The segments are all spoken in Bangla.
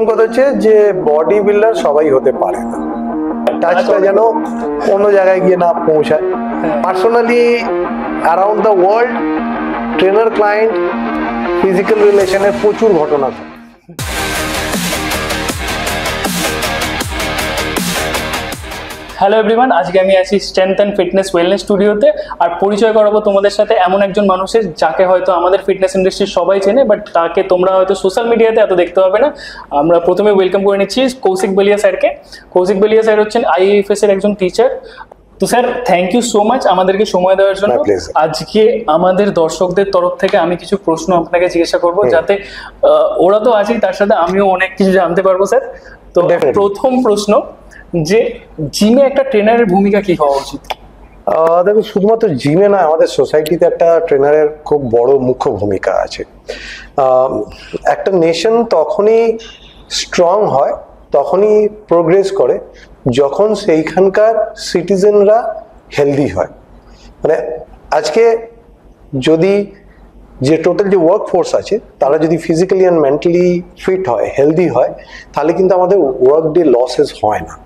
প্রথম কথা হচ্ছে যে বডি বিল্ডার সবাই হতে পারে না, টাচটা যেন অন্য জায়গায় গিয়ে না পৌঁছায়। Personally around the world trainer client physical রিলেশনের প্রচুর ঘটনা ঘটে। হ্যালো এভরিওয়ান, আজকে আমি আছি স্ট্রেংথ অ্যান্ড ফিটনেস ওয়েলনেস স্টুডিওতে। আর পরিচয় করাবো তোমাদের সাথে এমন একজন মানুষের যাকে হয়তো আমাদের ফিটনেস ইন্ডাস্ট্রির সবাই চেনে, বাট তাকে তোমরা হয়তো সোশ্যাল মিডিয়াতে এত দেখতে পাবে না। আমরা প্রথমে ওয়েলকাম করে নিচ্ছি কৌশিক বেলিয়া স্যারকে। কৌশিক বেলিয়া স্যার হচ্ছেন আইএএফএস এর একজন টিচার। তো sir, thank you so much আমাদেরকে সময় দেওয়ার জন্য। আজকে আমাদের দর্শকদের তরফ থেকে আমি কিছু প্রশ্ন আপনাকে জিজ্ঞাসা করবো, যাতে ওরা তো আছেই, তার সাথে আমিও অনেক কিছু জানতে পারবো স্যার। তো প্রথম প্রশ্ন, যে জিমে একটা ট্রেনারের ভূমিকা কি হওয়া উচিত? দেখুন, শুধুমাত্র জিমে না, আমাদের সোসাইটিতে একটা ট্রেনারের খুব বড় মুখ্য ভূমিকা আছে। একটা নেশন তখনই স্ট্রং হয়, তখনই প্রোগ্রেস করে, যখন সেইখানকার সিটিজেনরা হেলদি হয়। মানে আজকে যদি যে টোটাল যে ওয়ার্ক ফোর্স আছে তারা যদি ফিজিক্যালি অ্যান্ড মেন্টালি ফিট হয়, হেলদি হয়, তাহলে কিন্তু আমাদের ওয়ার্ক ডে লসেস হয় না।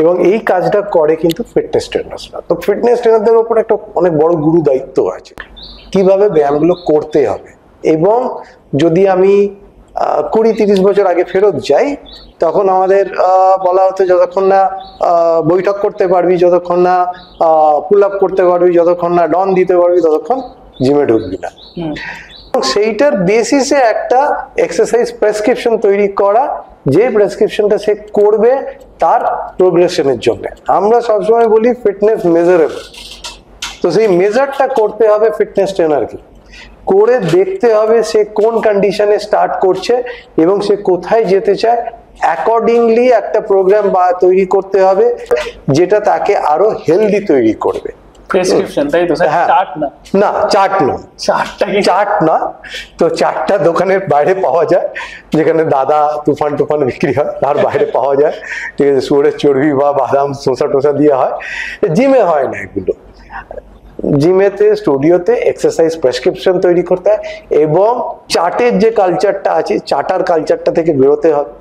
এবং এই কাজটা করে কিন্তু ফিটনেস ট্রেনার্সরা। তো ফিটনেস ট্রেনারদের উপর একটা অনেক বড় গুরু দায়িত্ব আছে, কিভাবে ব্যায়ামগুলো করতে হবে। এবং যদি আমি 20-30 বছর আগে ফেরত যাই, তখন আমাদের বলা হতো যতক্ষণ না বৈঠক করতে পারবি, যতক্ষণ না পুল আপ করতে পারবি, যতক্ষণ না ডন দিতে পারবি, ততক্ষণ জিমে ঢুকবি না। সেইটার বেসিসে একটা এক্সারসাইজ প্রেসক্রিপশন তৈরি করা, যে প্রেসক্রিপশনটা সে করবে তার প্রোগ্রেশনের জন্য। আমরা সবসময় বলি ফিটনেস মেজারেবল। তো সেই মেজারটা করতে হবে ফিটনেস ট্রেনারকে, করে দেখতে হবে সে কোন কন্ডিশনে স্টার্ট করছে এবং সে কোথায় যেতে চায়। অ্যাকর্ডিংলি একটা প্রোগ্রাম তৈরি করতে হবে যেটা তাকে আরো হেলদি তৈরি করবে। প্রেসক্রিপশন, তাই তো স্যার? চার্ট না? না, চার্ট না। চার্ট না, তো চার্টটা দোকানের বাইরে পাওয়া যায়, যেখানে দাদা তুফান বিক্রি হয় তার বাইরে পাওয়া যায়। ঠিক আছে, শুয়োরের চর্বি বা বাদাম শসা টোসা দিয়ে হয়। জিমে হয় না এগুলো। জিমেতে, স্টুডিওতে এক্সারসাইজ প্রেসক্রিপশন তৈরি করতে হয় এবং চার্টের যে কালচারটা আছে, চার্টার কালচারটা থেকে বেরোতে হবে।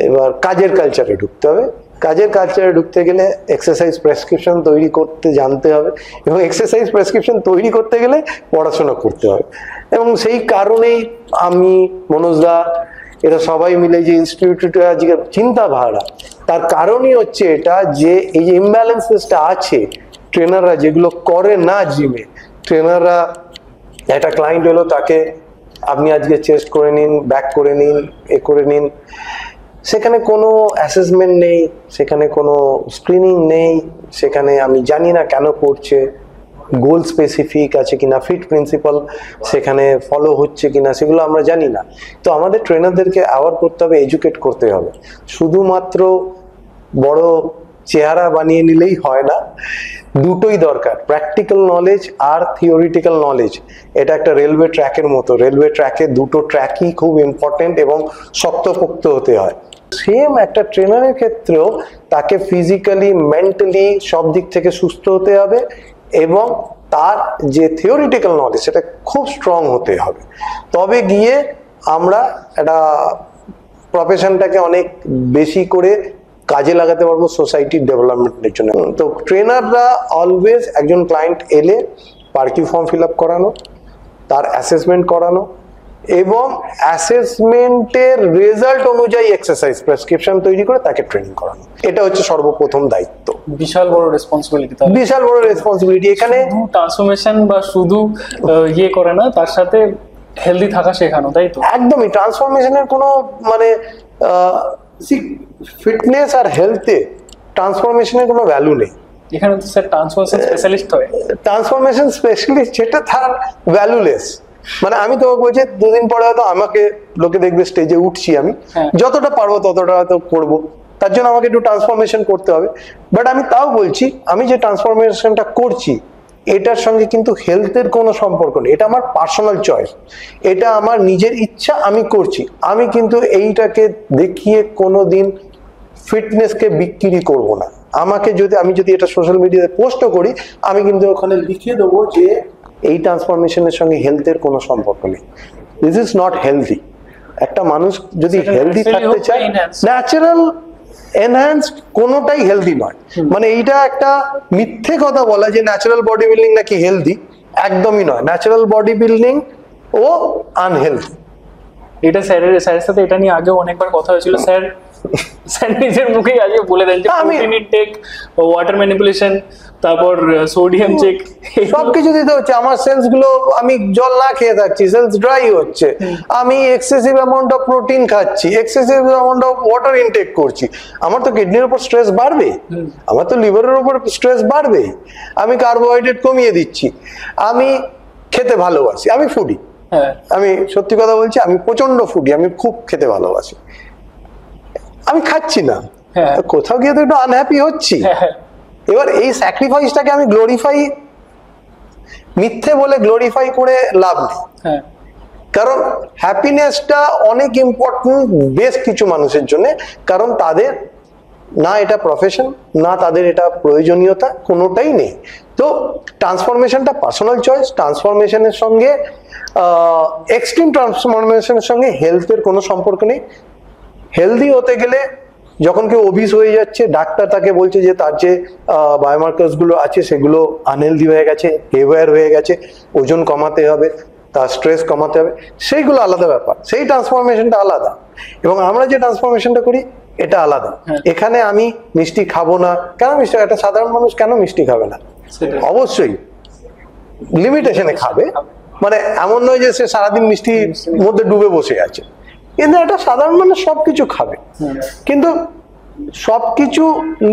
এবার কাজের কালচারে ঢুকতে হবে। কাজের কালচারে ঢুকতে গেলে এক্সারসাইজ প্রেসক্রিপশন তৈরি করতে জানতে হবে, এবং এক্সারসাইজ প্রেসক্রিপশন তৈরি করতে গেলে পড়াশোনা করতে হবে। এবং সেই কারণেই আমি, মনোজদা, এরা সবাই মিলে যে ইনস্টিটিউটে আজকে চিন্তাধারা, তার কারণই হচ্ছে এটা যে এই যে ইমব্যালেন্সেসটা আছে, ট্রেনাররা যেগুলো করে না জিমে। ট্রেনাররা একটা ক্লায়েন্ট হলো, তাকে আপনি আজকে চেস্ট করে নিন, ব্যাক করে নিন, এ করে নিন, সেখানে কোনো অ্যাসেসমেন্ট নেই, সেখানে কোনো স্ক্রিনিং নেই, সেখানে আমি জানি না কেন করছে, গোল স্পেসিফিক আছে কিনা, ফিট প্রিন্সিপাল সেখানে ফলো হচ্ছে কিনা, সেগুলো আমরা জানি না। তো আমাদের ট্রেনারদেরকে অ্যাওয়ার করতে হবে, এডুকেট করতে হবে। শুধুমাত্র বড় চেহারা বানিয়ে নিলেই হয় না, দুটোই দরকার, প্র্যাকটিক্যাল নলেজ আর থিওরিটিক্যাল নলেজ। এটা একটা রেলওয়ে ট্র্যাকের মতো, রেলওয়ে ট্র্যাকে দুটো ট্র্যাকই খুব ইম্পর্টেন্ট এবং শক্তপোক্ত হতে হয়। সেম একটা ট্রেনারের ক্ষেত্রেও তাকে ফিজিক্যালি, মেন্টালি সব দিক থেকে সুস্থ হতে হবে এবং তার যে থিওরিটিক্যাল নলেজ সেটা খুব স্ট্রং হতে হবে। তবে গিয়ে আমরা একটা প্রফেশনটাকে অনেক বেশি করে কাজে লাগাতে পারবো সোসাইটির ডেভেলপমেন্টের জন্য। তো ট্রেনাররা অলওয়েজ একজন ক্লায়েন্ট এলে পার্কিউ ফর্ম ফিল আপ করানো, তার অ্যাসেসমেন্ট করানো এবং অ্যাসেসমেন্টের রেজাল্ট অনুযায়ী এক্সারসাইজ প্রেসক্রিপশন তৈরি করে তাকে ট্রেনিং করানো। এটা হচ্ছে সর্বপ্রথম দায়িত্ব। বিশাল বড় রেসপন্সিবিলিটি। বিশাল বড় রেসপন্সিবিলিটি। এখানে ট্রান্সফরমেশন বা শুধু ইয়ে করে না, তার সাথে হেলদি থাকা শেখানো, তাই তো? একদমই। ট্রান্সফরমেশনের কোনো মানে ফিটনেস আর হেলথে ট্রান্সফরমেশনের কোনো ভ্যালু নেই। এখানে তো স্যার ট্রান্সফরমেশন স্পেশালিস্ট হয়। ট্রান্সফরমেশন স্পেশালিস্ট যেটা তার ভ্যালুলেস। মানে আমি তো বলছি 2 দিন পরে হয়তো আমাকে লোকে দেখবে স্টেজে উঠছি, আমি যতটা পারবো ততটা হয়তো করবো, তার জন্য আমাকে একটু ট্রান্সফরমেশন করতে হবে। বাট আমি তাও বলছি, আমি যে ট্রান্সফরমেশনটা করছি এটার সঙ্গে কিন্তু হেলথের কোনো সম্পর্ক নেই। এটা আমার পার্সোনাল চয়েস, এটা আমার নিজের ইচ্ছা, আমি করছি। আমি কিন্তু এইটাকে দেখিয়ে কোনোদিন ফিটনেসকে বিক্রি করব না। আমি যদি এটা সোশ্যাল মিডিয়াতে পোস্টও করি, আমি কিন্তু ওখানে লিখে দেবো যে এই ট্রান্সফরমেশনের সঙ্গে হেলথের কোনো সম্পর্ক নেই, দিস ইজ নট হেলদি। একটা মানুষ যদি সেটা হেলদি naturally থাকতে হোক বা চায়, enhanced। ন্যাচারাল এনহ্যান্স কোনোটাই হেলদি নয়। মানে এইটা একটা মিথ্যে কথা বলা যে ন্যাচারাল বডি বিল্ডিং নাকি হেলদি, একদমই নয়। ন্যাচারাল বডি বিল্ডিং ও আনহেলদি। এটা স্যারের সাথে এটা নিয়ে আগেও অনেকবার কথা হয়েছিল। স্যার নিজের মুখেই আজকে বলে দেন যে প্রোটিন ইনটেক, ওয়াটার ম্যানিপুলেশন, তারপর সোডিয়াম চেক, সবকিছু দিতে হচ্ছে। আমার সেলস গুলো, আমি জল না খেয়ে থাকছি, সেলস ড্রাই হচ্ছে। আমি এক্সেসিভ অ্যামাউন্ট অফ প্রোটিন খাচ্ছি, excessive amount of water intact করছি, আমার তো কিডনির উপর স্ট্রেস বাড়বে, আমার তো লিভারের উপর স্ট্রেস বাড়বে। আমি কার্বোহাইড্রেট কমিয়ে দিচ্ছি। আমি খেতে ভালোবাসি, আমি ফুডি, আমি সত্যি কথা বলছি, আমি প্রচন্ড ফুডি, আমি খুব খেতে ভালোবাসি। আমি খাচ্ছি না, কোথাও গিয়ে তো একটু আনহ্যাপি হচ্ছি। এবার এই স্যাক্রিফাইসটাকে আমি মিথ্যে বলে গ্লোরিফাই করে লাভ নেই। কারণ হ্যাপিনেসটা অনেক ইম্পর্টেন্ট বেশ কিছু মানুষের জন্য, কারণ তাদের না এটা প্রফেশন, না তাদের এটা প্রয়োজনীয়তা, কোনোটাই নেই। তো ট্রান্সফরমেশনটা পার্সোনাল চয়েস। ট্রান্সফরমেশনের সঙ্গে এক্সট্রিম ট্রান্সফরমেশনের সঙ্গে হেলথের কোনো সম্পর্ক নেই। হেলদি হতে গেলে যখন কেউ ওবিস হয়ে যাচ্ছে, ডাক্তার তাকে বলছে যে তার যে বায়োমার্কার্স গুলো আছে সেগুলো আনহেলদি হয়ে গেছে, হেভিয়ার হয়ে গেছে, ওজন কমাতে হবে, তার স্ট্রেস কমাতে হবে, সেইগুলো আলাদা ব্যাপার, সেই ট্রান্সফরমেশনটা আলাদা। এবং আমরা যে ট্রান্সফরমেশনটা করি এটা আলাদা। এখানে আমি মিষ্টি খাবো না, কেন মিষ্টি? একটা সাধারণ মানুষ কেন মিষ্টি খাবে না? অবশ্যই লিমিটেশনে খাবে। মানে এমন নয় যে সে সারাদিন মিষ্টির মধ্যে ডুবে বসে আছে, কিন্তু একটা সাধারণ মানুষ সবকিছু খাবে, কিন্তু সবকিছু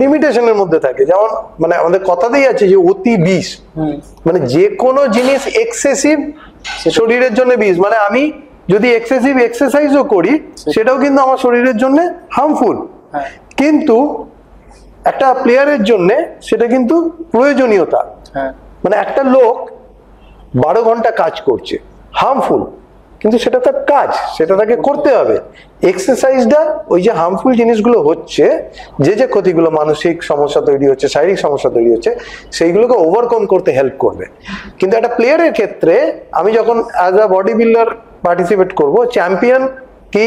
লিমিটেশনের মধ্যে থাকে। যেমন মানে আমাদের কথাতেই আছে যে অতি বিষ, মানে যে কোনো জিনিস এক্সেসিভ শরীরের জন্য বিষ। মানে আমি যদি এক্সেসিভ এক্সারসাইজও করি সেটাও কিন্তু আমার শরীরের জন্য হার্মফুল, কিন্তু একটা প্লেয়ারের জন্য সেটা কিন্তু প্রয়োজনীয়তা। মানে একটা লোক 12 ঘন্টা কাজ করছে, হার্মফুল, কিন্তু সেটা তার কাজ, সেটা তাকে করতে হবে। এক্সারসাইজটা ওই যে হার্মফুল জিনিসগুলো হচ্ছে, যে ক্ষতিগুলো, মানসিক সমস্যা তৈরি হচ্ছে, শারীরিক সমস্যা তৈরি হচ্ছে, সেইগুলোকে ওভারকাম করতে হেল্প করবে। কিন্তু একটা প্লেয়ারের ক্ষেত্রে আমি যখন as a body builder participate করবো, চ্যাম্পিয়ন কি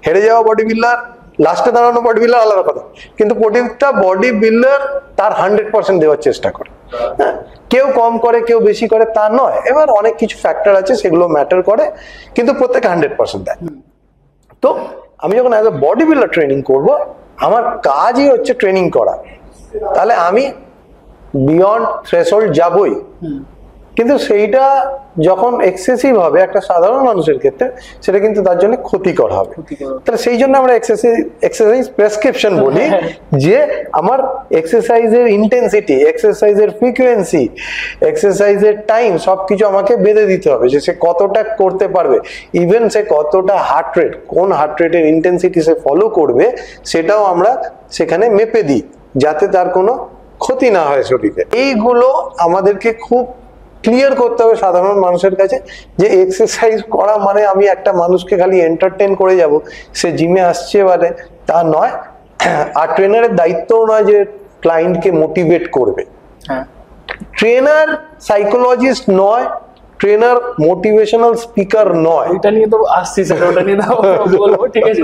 হেরে যাওয়া বডি বিল্ডার, লাস্টে দাঁড়ানো বডি বিল্ডার আলাদা কথা, কিন্তু প্রত্যেকটা বডি বিল্ডার তার 100% দেওয়ার চেষ্টা করে। হ্যাঁ, কেউ কম করে কেউ বেশি করে তা নয়। এবার অনেক কিছু ফ্যাক্টর আছে সেগুলো ম্যাটার করে, কিন্তু প্রত্যেকে 100% দেয়। তো আমি যখন as a body builder training করব, আমার কাজই হচ্ছে ট্রেনিং করা, তাহলে আমি বিয়ন্ড থ্রেশহোল্ড যাবই। কিন্তু সেইটা যখন এক্সেসিভ হবে একটা সাধারণ মানুষের ক্ষেত্রে, সেটা কিন্তু তার জন্য ক্ষতিকর হবে। তাহলে সেই জন্য আমরা এক্সারসাইজ প্রেসক্রিপশন বলি, যে আমার এক্সারসাইজের ইন্টেন্সিটি, এক্সারসাইজের ফ্রিকোয়েন্সি, এক্সারসাইজের টাইম সবকিছু আমাকে বেঁধে দিতে হবে, যে সে কতটা করতে পারবে, ইভেন সে কতটা হার্ট রেট, কোন হার্ট রেটের ইন্টেন্সিটি সে ফলো করবে, সেটাও আমরা সেখানে মেপে দিই, যাতে তার কোনো ক্ষতি না হয় শরীরে। এইগুলো আমাদেরকে খুব ক্লিয়ার করতে হবে সাধারণ মানুষের কাছে, যে এক্সারসাইজ করা মানে আমি একটা মানুষকে খালি এন্টারটেন করে যাব, সে জিমে আসছে মানে তা নয়। আর ট্রেনারের দায়িত্বও নয় যে ক্লায়েন্টকে মোটিভেট করবে। ট্রেনার সাইকোলজিস্ট নয়, ট্রেনার মোটিভেশনাল স্পিকার নয়। এটা নিয়ে তো আসছি স্যার, ওটা নিয়ে বলবো, ঠিক আছে।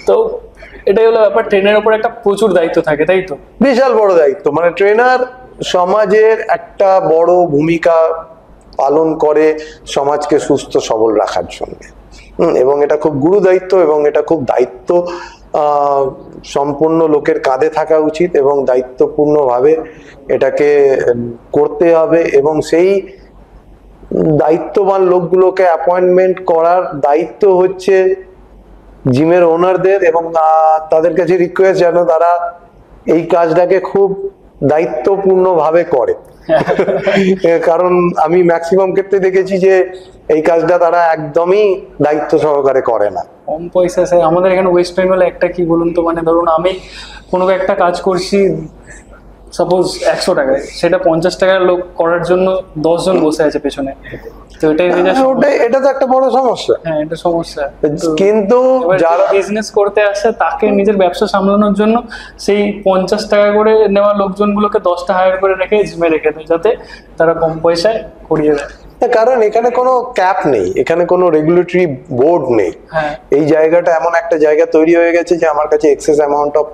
তো এটাই হলো ব্যাপার, ট্রেনারের উপর একটা প্রচুর দায়িত্ব থাকে, তাই তো? বিশাল বড় দায়িত্ব। মানে ট্রেনার সমাজের একটা বড় ভূমিকা পালন করে সমাজকে সুস্থ সবল রাখার জন্য, এবং এটা খুব গুরু দায়িত্ব, এবং এটা খুব দায়িত্ব সম্পন্ন লোকের কাঁধে থাকা উচিত, এবং দায়িত্বপূর্ণভাবে এটাকে করতে হবে। এবং সেই দায়িত্ববান লোকগুলোকে অ্যাপয়েন্টমেন্ট করার দায়িত্ব হচ্ছে জিমের ওনারদের, এবং তাদের কাছে রিকোয়েস্ট যেন তারা এই কাজটাকে খুব দায়িত্বপূর্ণভাবে করে। কারণ আমি ম্যাক্সিমাম ক্ষেত্রে দেখেছি যে এই কাজটা তারা একদমই দায়িত্ব সহকারে করে না। কম পয়সা স্যার, আমাদের এখানে ওয়েস্ট বেঙ্গলে একটা কি বলুন তো, মানে ধরুন আমি কোনো একটা কাজ করছি সাপোজ 100 টাকায়, সেটা 50 টাকার লোক করার জন্য 10 জন বসে আছে পেছনে। তো এটা তো একটা বড় সমস্যা। হ্যাঁ, এটা সমস্যা। কিন্তু যারা বিজনেস করতে আসে তাকে নিজের ব্যবসা সামলানোর জন্য সেই 50 টাকা করে নেওয়া লোকজনগুলোকে 10টা হায়ার করে রেখে জিমে রেখে দেয়, যাতে তারা কম পয়সায় করিয়ে দেয়। কারণ এখানে কোনো ক্যাপ নেই, এখানে কোনো রেগুলেটরি বোর্ড নেই। হ্যাঁ। এই জায়গাটা এমন একটা জায়গা তৈরি হয়ে গেছে যে আমার কাছে এক্সেস অ্যামাউন্ট অফ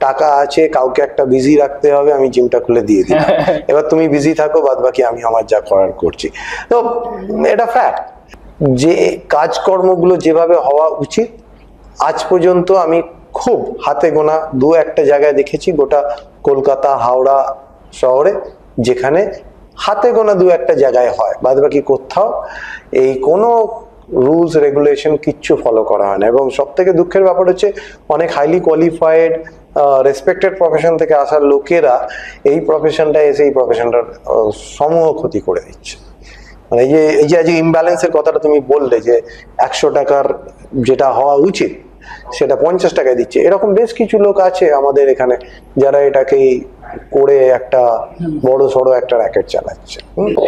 টাকা আছে, কাউকে একটা বিজি রাখতে হবে, আমি জিমটা খুলে দিয়ে দিই, এবার তুমি বিজি থাকো, বাদ বাকি আমি আমার যা করার করছি। তো এটা ফ্যাক্ট যে কাজকর্মগুলো যেভাবে হওয়া উচিত আজ পর্যন্ত আমি খুব হাতে গোনা দু একটা জায়গায় দেখেছি গোটা কলকাতা হাওড়া শহরে, যেখানে হাতে গোনা দু একটা জায়গায় হয়, বাদ বাকি কোথাও এই কোনো রুলস রেগুলেশন কিচ্ছু ফলো করা হয় না। এবং সব থেকে দুঃখের ব্যাপার হচ্ছে অনেক হাইলি কোয়ালিফাইড রেসপেক্টেড প্রফেশন থেকে আসার লোকেরা এই প্রফেশনটা এসে এই প্রফেশনটার সমূহ ক্ষতি করে দিচ্ছে। মানে এই যে আজ ইমব্যালেন্সের কথাটা তুমি বললে যে 100 টাকার যেটা হওয়া উচিত সেটা 50 টাকায় দিচ্ছে, এরকম বেশ কিছু লোক আছে আমাদের এখানে যারা এটাকে করে একটা বড় সড়ো একটা র্যাকেট চালাচ্ছে।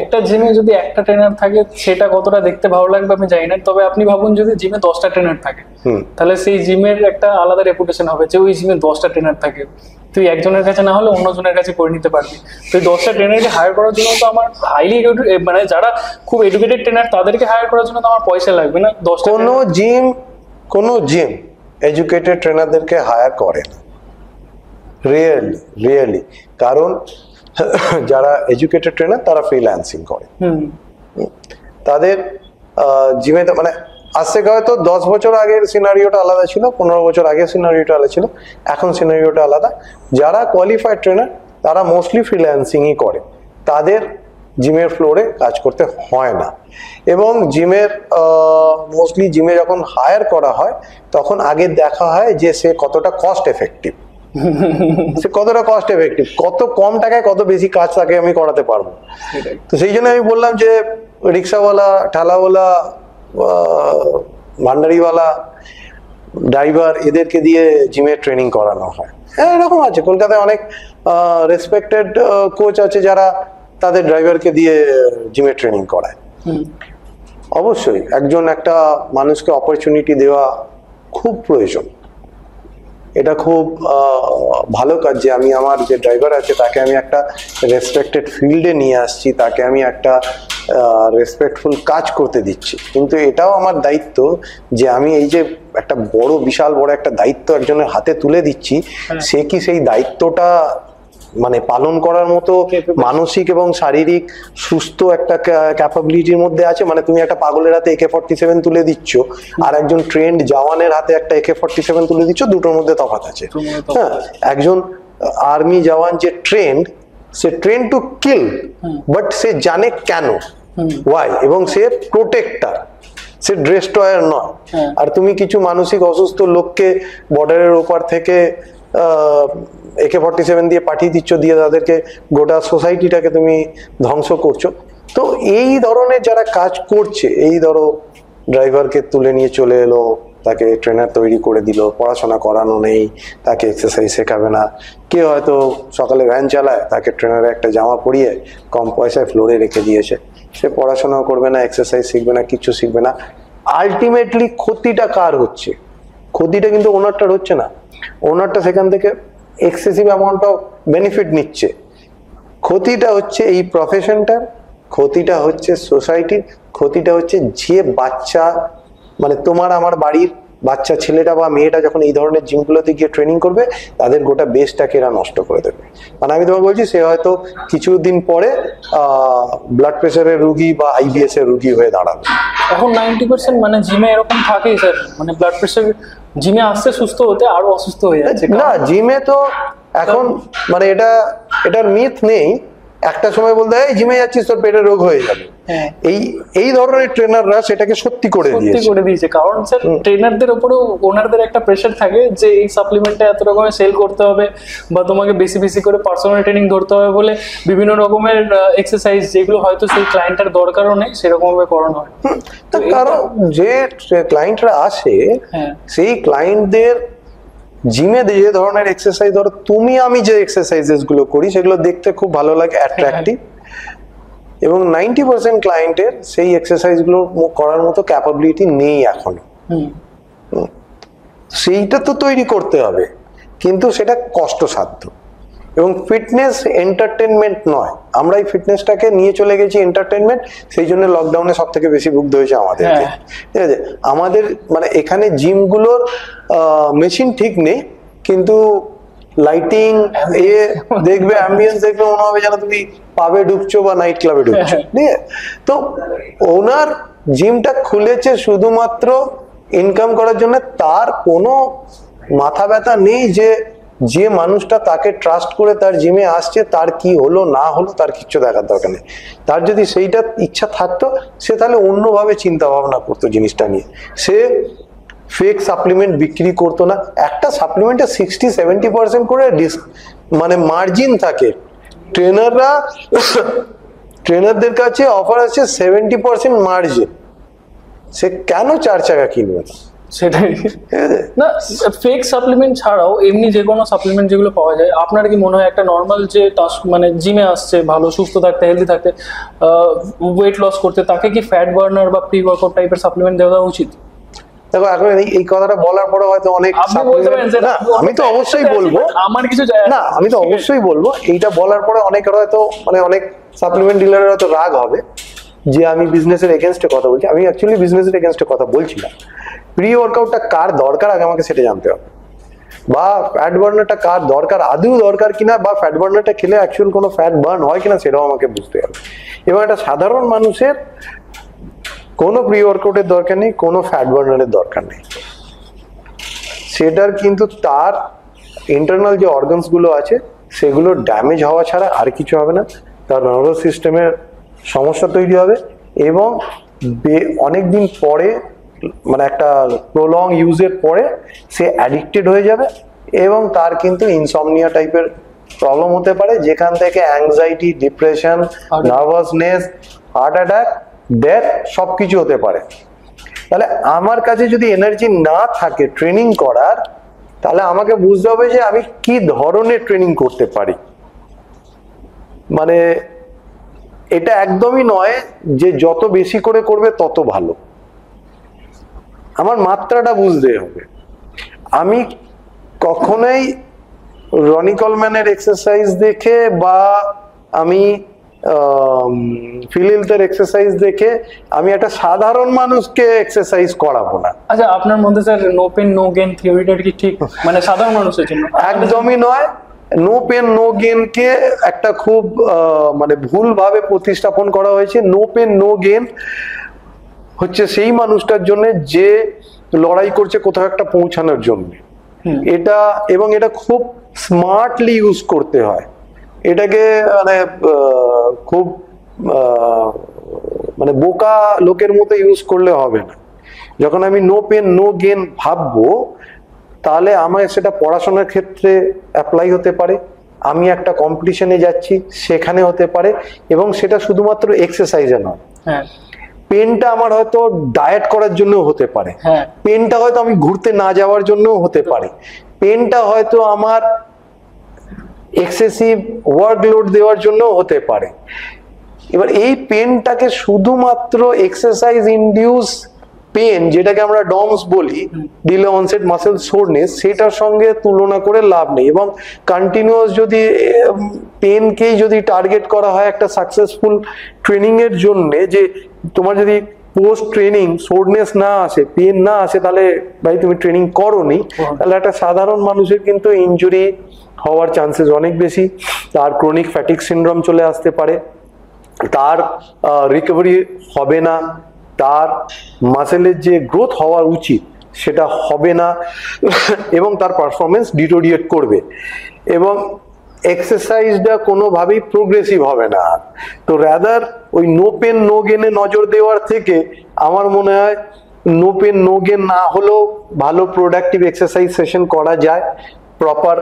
একটা জিমে যদি একটা ট্রেনার থাকে সেটা কতটা দেখতে ভালো লাগবে আমি জানি না, তবে আপনি ভাবুন যদি জিমে 10টা ট্রেনার থাকে তাহলে সেই জিমের একটা আলাদা রেপুটেশন হবে যে ওই জিমে 10টা ট্রেনার থাকে, তুই একজনের কাছে না হলে অন্যজনের কাছে করে নিতে পারবি। তুই 10টা ট্রেনারকে হায়ার করার জন্য তো আমার হাইলি মানে যারা খুব এডুকেটেড ট্রেনার তাদেরকে হায়ার করার জন্য তো আমার পয়সা লাগবে না। 10টা কোনো জিম এডুকেটেড ট্রেনারদেরকে হায়ার করে না, রিয়েলি। কারণ যারা এডুকেটেড ট্রেনার তারা ফ্রিল্যান্সিং করে, তাদের জিমে মানে আজ থেকে হয়তো 10 বছর আগের সিনারিওটা আলাদা ছিল, 15 বছর আগের সিনারিওটা আলাদা ছিল, এখন সিনারিওটা আলাদা। যারা কোয়ালিফাইড ট্রেনার তারা মোস্টলি ফ্রিল্যান্সিংই করে, তাদের জিমের ফ্লোরে কাজ করতে হয় না। এবং জিমের মোস্টলি জিমে যখন হায়ার করা হয় তখন আগে দেখা হয় যে সে কতটা কস্ট এফেক্টিভ, কত কম টাকায় কত বেশি কাজ তাকে আমি করাতে পারবো। তো সেই জন্য আমি বললাম যে রিক্সাওয়ালা, ঠালাওয়ালা, ভান্ডারিওয়ালা, ড্রাইভার এদেরকে দিয়ে জিমের ট্রেনিং করানো হয়। হ্যাঁ, এরকম আছে কলকাতায় অনেক রেসপেক্টেড কোচ আছে যারা তাদের ড্রাইভারকে দিয়ে জিমের ট্রেনিং করায়। অবশ্যই একটা মানুষকে অপরচুনিটি দেওয়া খুব প্রয়োজন, এটা খুব ভালো কাজ যে আমি আমার যে ড্রাইভার আছে তাকে আমি একটা রেসপেক্টেড ফিল্ডে নিয়ে আসছি, তাকে আমি একটা রেসপেক্টফুল কাজ করতে দিচ্ছি। কিন্তু এটাও আমার দায়িত্ব যে আমি এই যে একটা বিশাল বড় একটা দায়িত্ব একজনের হাতে তুলে দিচ্ছি, সে কি সেই দায়িত্বটা মানে পালন করার মতো মানসিক এবং শারীরিক সুস্থ একটা ক্যাপাবিলিটির মধ্যে আছে। মানে তুমি একটা পাগলের হাতে AK-47 তুলে দিচ্ছ আর একজন ট্রেন্ড জওয়ানের হাতে একটা AK-47 তুলে দিচ্ছ, দুটোর মধ্যে তফাৎ আছে। হ্যাঁ, একজন আর্মি জওয়ান যে সে ট্রেন টু কিল, বাট সে জানে কেন, ওয়াই, এবং সে প্রোটেক্টার, সে ডেস্ট্রয়ার নয়। আর তুমি কিছু মানসিক অসুস্থ লোককে বর্ডারের ওপার থেকে AK-47 দিয়ে পাঠিয়ে দিচ্ছ, দিয়ে তাদেরকে গোটা সোসাইটিটাকে তুমি ধ্বংস করছো। তো এই ধরনের যারা কাজ করছে, এই ধরো ড্রাইভারকে তুলে নিয়ে চলে এলো, তাকে ট্রেনার তৈরি করে দিল, পড়াশোনা করানো নেই, তাকে এক্সারসাইজ শেখাবে না। কেউ হয়তো সকালে ভ্যান চালায়, তাকে ট্রেনারে একটা জামা পরিয়ে কম পয়সায় ফ্লোরে রেখে দিয়েছে, সে পড়াশোনাও করবে না, এক্সারসাইজ শিখবে না, কিছু শিখবে না। আলটিমেটলি ক্ষতিটা কার হচ্ছে? ক্ষতিটা কিন্তু ওনারটার হচ্ছে না, ওনারটা সেখান থেকে এক্সেসিভ অ্যামাউন্ট অফ বেনিফিট নিচ্ছে। ক্ষতিটা হচ্ছে এই প্রফেশনটার, ক্ষতিটা হচ্ছে সোসাইটির, ক্ষতিটা হচ্ছে যে বাচ্চা, মানে তোমার আমার বাড়ির বাচ্চা ছেলেটা বা মেয়েটা যখন এই ধরনের জিমগুলোতে গিয়ে ট্রেনিং করবে, তাদের গোটা বেসটাকে এরা নষ্ট করে দেবে। মানে আমি তোমাকে বলছি, সে হয়তো কিছুদিন পরে ব্লাড প্রেশারের রুগী বা IBS এর রুগী হয়ে দাঁড়াবে। এখন 90% মানে জিমে এরকম থাকেই স্যার, মানে ব্লাড প্রেশার জিমে আসছে সুস্থ হতে আরো অসুস্থ হয়ে যাচ্ছে। না, জিমে তো এখন মানে এটার মিথ নেই। একটা সময় বলতে হয় জিমে যাচ্ছিস তোর পেটের রোগ হয়ে যাবে, এই ধরনের ট্রেনাররা সেটাকে সত্যি করে দিয়েছে। কারণ স্যার ট্রেনারদের উপরেও ওনারদের একটা প্রেশার থাকে যে এই সাপ্লিমেন্টটা এত রকমের সেল করতে হবে বা তোমাকে বেশি বেশি করে পার্সোনাল ট্রেনিং ধরতে হবে বলে বিভিন্ন রকমের এক্সারসাইজ যেগুলো হয়তো সেই ক্লায়েন্টের দরকারও নেই সেরকম ভাবে করানো হয়। কারণ যে ক্লায়েন্টরা আসে সেই ক্লায়েন্টদের জিমে যে ধরনের এক্সারসাইজ, ধরো তুমি আমি যে এক্সারসাইজেস গুলো করি সেগুলো দেখতে খুব ভালো লাগে, অ্যাট্রাক্টিভ, এবং 90% ক্লায়েন্টের সেই এক্সারসাইজ গুলো করার মতো ক্যাপাবিলিটি নেই এখনো। সেইটা তো তৈরি করতে হবে, কিন্তু সেটা কষ্টসাধ্য। এবং ফিটনেস এন্টারটেনমেন্ট নয়, আমরা এই ফিটনেসটাকে নিয়ে চলে গেছি এন্টারটেনমেন্ট, সেই জন্য লকডাউনে সব থেকে বেশি ভুগতে হয়েছে আমাদেরকে। ঠিক আছে, আমাদের মানে এখানে জিমগুলোর মেশিন ঠিক নেই, কিন্তু লাইটিং দেখবে, অ্যাম্বিয়েন্স দেখবে, মনে হবে যেন তুমি পাবে ঢুকছো বা নাইট ক্লাবে ঢুকছো। ঠিক আছে, তো ওনার জিমটা খুলেছে শুধুমাত্র ইনকাম করার জন্য, তার কোনো মাথা ব্যথা নেই যে মানুষটা তাকে ট্রাস্ট করে তার জিমে আসছে তার কি হলো না হলো তার কিচ্ছু দেখার দরকার নেই। তার যদি সেইটা ইচ্ছা থাকতো, সে তাহলে অন্যভাবে চিন্তা ভাবনা করতো জিনিসটা নিয়ে। সে ফেক সাপ্লিমেন্ট বিক্রি করতো না। একটা সাপ্লিমেন্টে 60-70% করে মানে মার্জিন থাকে। ট্রেনারদের কাছে অফার আছে 70% মার্জিন, সে কেন 4 চাকা কিনবে না? সেটাই না, ফেক সাপ্লিমেন্ট ছাড়াও এমনি যে কোনো সাপ্লিমেন্ট যেগুলো পাওয়া যায়, আপনার কি মনে হয় একটা নর্মাল যে মানে জিমে আসছে ভালো সুস্থ থাকতে, হেলদি থাকতে, ওয়েট লস করতে, তাকে কি ফ্যাট বার্নার বা প্রি ওয়ার্কআউট টাইপের সাপ্লিমেন্ট দেওয়া উচিত? দেখো, এখন এই কথাটা বলার পরে হয়তো অনেক আমি তো অবশ্যই বলবো, আমার কিছু না আমি তো অবশ্যই বলবো, এইটা বলার পরে অনেকের হয়তো মানে অনেক সাপ্লিমেন্ট ডিলারের হয়তো রাগ হবে যে আমি বিজনেসের এগেনস্টে কথা বলছি। আমি অ্যাকচুয়ালি বিজনেসের এগেনস্টে কথা বলছি না। প্রি ওয়ার্কআউটটা কার দরকার আগে আমাকে সেটা জানতে হবে, বা ফ্যাট বার্নারটা কার দরকার, আদৌ দরকার কিনা, বা ফ্যাট বার্নারটা খেলে অ্যাকচুয়াল কোনো ফ্যাট বার্ন হয় কিনা সেটাও আমাকে বুঝতে হবে। এবং একটা সাধারণ মানুষের কোনো প্রি ওয়ার্কআউটের দরকার নেই, কোনো ফ্যাট বার্নারের দরকার নেই। সেটার কিন্তু তার ইন্টারনাল যে অর্গানসগুলো আছে সেগুলো ড্যামেজ হওয়া ছাড়া আর কিছু হবে না। তার নার্ভাস সিস্টেমের সমস্যা তৈরি হবে এবং অনেক দিন পরে, মানে একটা প্রলং ইউজের পরে সে অ্যাডিক্টেড হয়ে যাবে এবং তার কিন্তু ইনসমনিয়া টাইপের প্রবলেম হতে পারে, যেখান থেকে anxiety, depression, nervousness, heart attack, death সবকিছু হতে পারে। তাহলে আমার কাছে যদি এনার্জি না থাকে ট্রেনিং করার, তাহলে আমাকে বুঝতে হবে যে আমি কি ধরনের ট্রেনিং করতে পারি। মানে এটা একদমই নয় যে যত বেশি করে করবে তত ভালো, আমার মাত্রাটা বুঝতে হবে। আমি কখনোই রনি কলম্যানের এক্সারসাইজ দেখে বা আমি ফিলিলদের এক্সারসাইজ দেখে আমি একটা সাধারণ মানুষকে এক্সারসাইজ করাবো না। আচ্ছা, আপনার মধ্যে sir no pain no gain থিওরিটা কি ঠিক, মানে সাধারণ মানুষের জন্য? একদমই নয়। নো পেন নো গেইনকে একটা খুব মানে ভুলভাবে প্রতিস্থাপন করা হয়েছে। নো পেন নো গেইন হচ্ছে সেই মানুষটার জন্য যে লড়াই করছে কোথাও একটা পৌঁছানোর জন্য। এটা এবং এটা খুব স্মার্টলি ইউজ করতে হয়। এটাকে মানে খুব মানে বোকা লোকের মতো ইউজ করলে হবে না। যখন আমি নো পেন নো গেইন ভাববো, তাহলে আমার সেটা পড়াশোনার ক্ষেত্রে অ্যাপ্লাই হতে পারে, আমি একটা কম্পিটিশনে যাচ্ছি সেখানে হতে পারে, এবং সেটা শুধুমাত্র এক্সারসাইজে নয়। পেনটা আমার হয়তো ডায়েট করার জন্য হতে পারে, পেনটা হয়তো আমি ঘুরতে না যাওয়ার জন্য হতে পারে, পেনটা হয়তো আমার এক্সেসিভ ওয়ার্কলোড দেওয়ার জন্য হতে পারে। এবার এই পেনটাকে শুধুমাত্র এক্সারসাইজ ইনডিউস পেন, যেটাকে আমরা ডমস বলি, ডিলে অনসেট মাসেল সোরনেস, সেটার সঙ্গে তুলনা করে লাভ নেই। এবং কন্টিনিউয়াস যদি পেনকেই যদি টার্গেট করা হয় একটা সাকসেসফুল ট্রেনিং এর জন্য, যে তোমার যদি পোস্ট ট্রেনিং সোরনেস না আসে, পেন না আসে, তাহলে ভাই তুমি ট্রেনিং করোনি, তাহলে একটা সাধারণ মানুষের কিন্তু ইনজুরি হওয়ার চান্সেস অনেক বেশি। তার ক্রনিক ফ্যাটিক সিনড্রোম চলে আসতে পারে, তার রিকভারি হবে না, তার মাসেলের যে গ্রোথ হওয়া উচিত সেটা হবে না, এবং তার পারফরমেন্স ডিটোরিয়েট করবে, এবং এক্সারসাইজটা কোনোভাবেই প্রোগ্রেসিভ হবে না। তো রাদার ওই নো পেন নো গেনে নজর দেওয়ার থেকে আমার মনে হয় নো পেন নো গেন না হলেও ভালো প্রোডাক্টিভ এক্সারসাইজ সেশন করা যায়, proper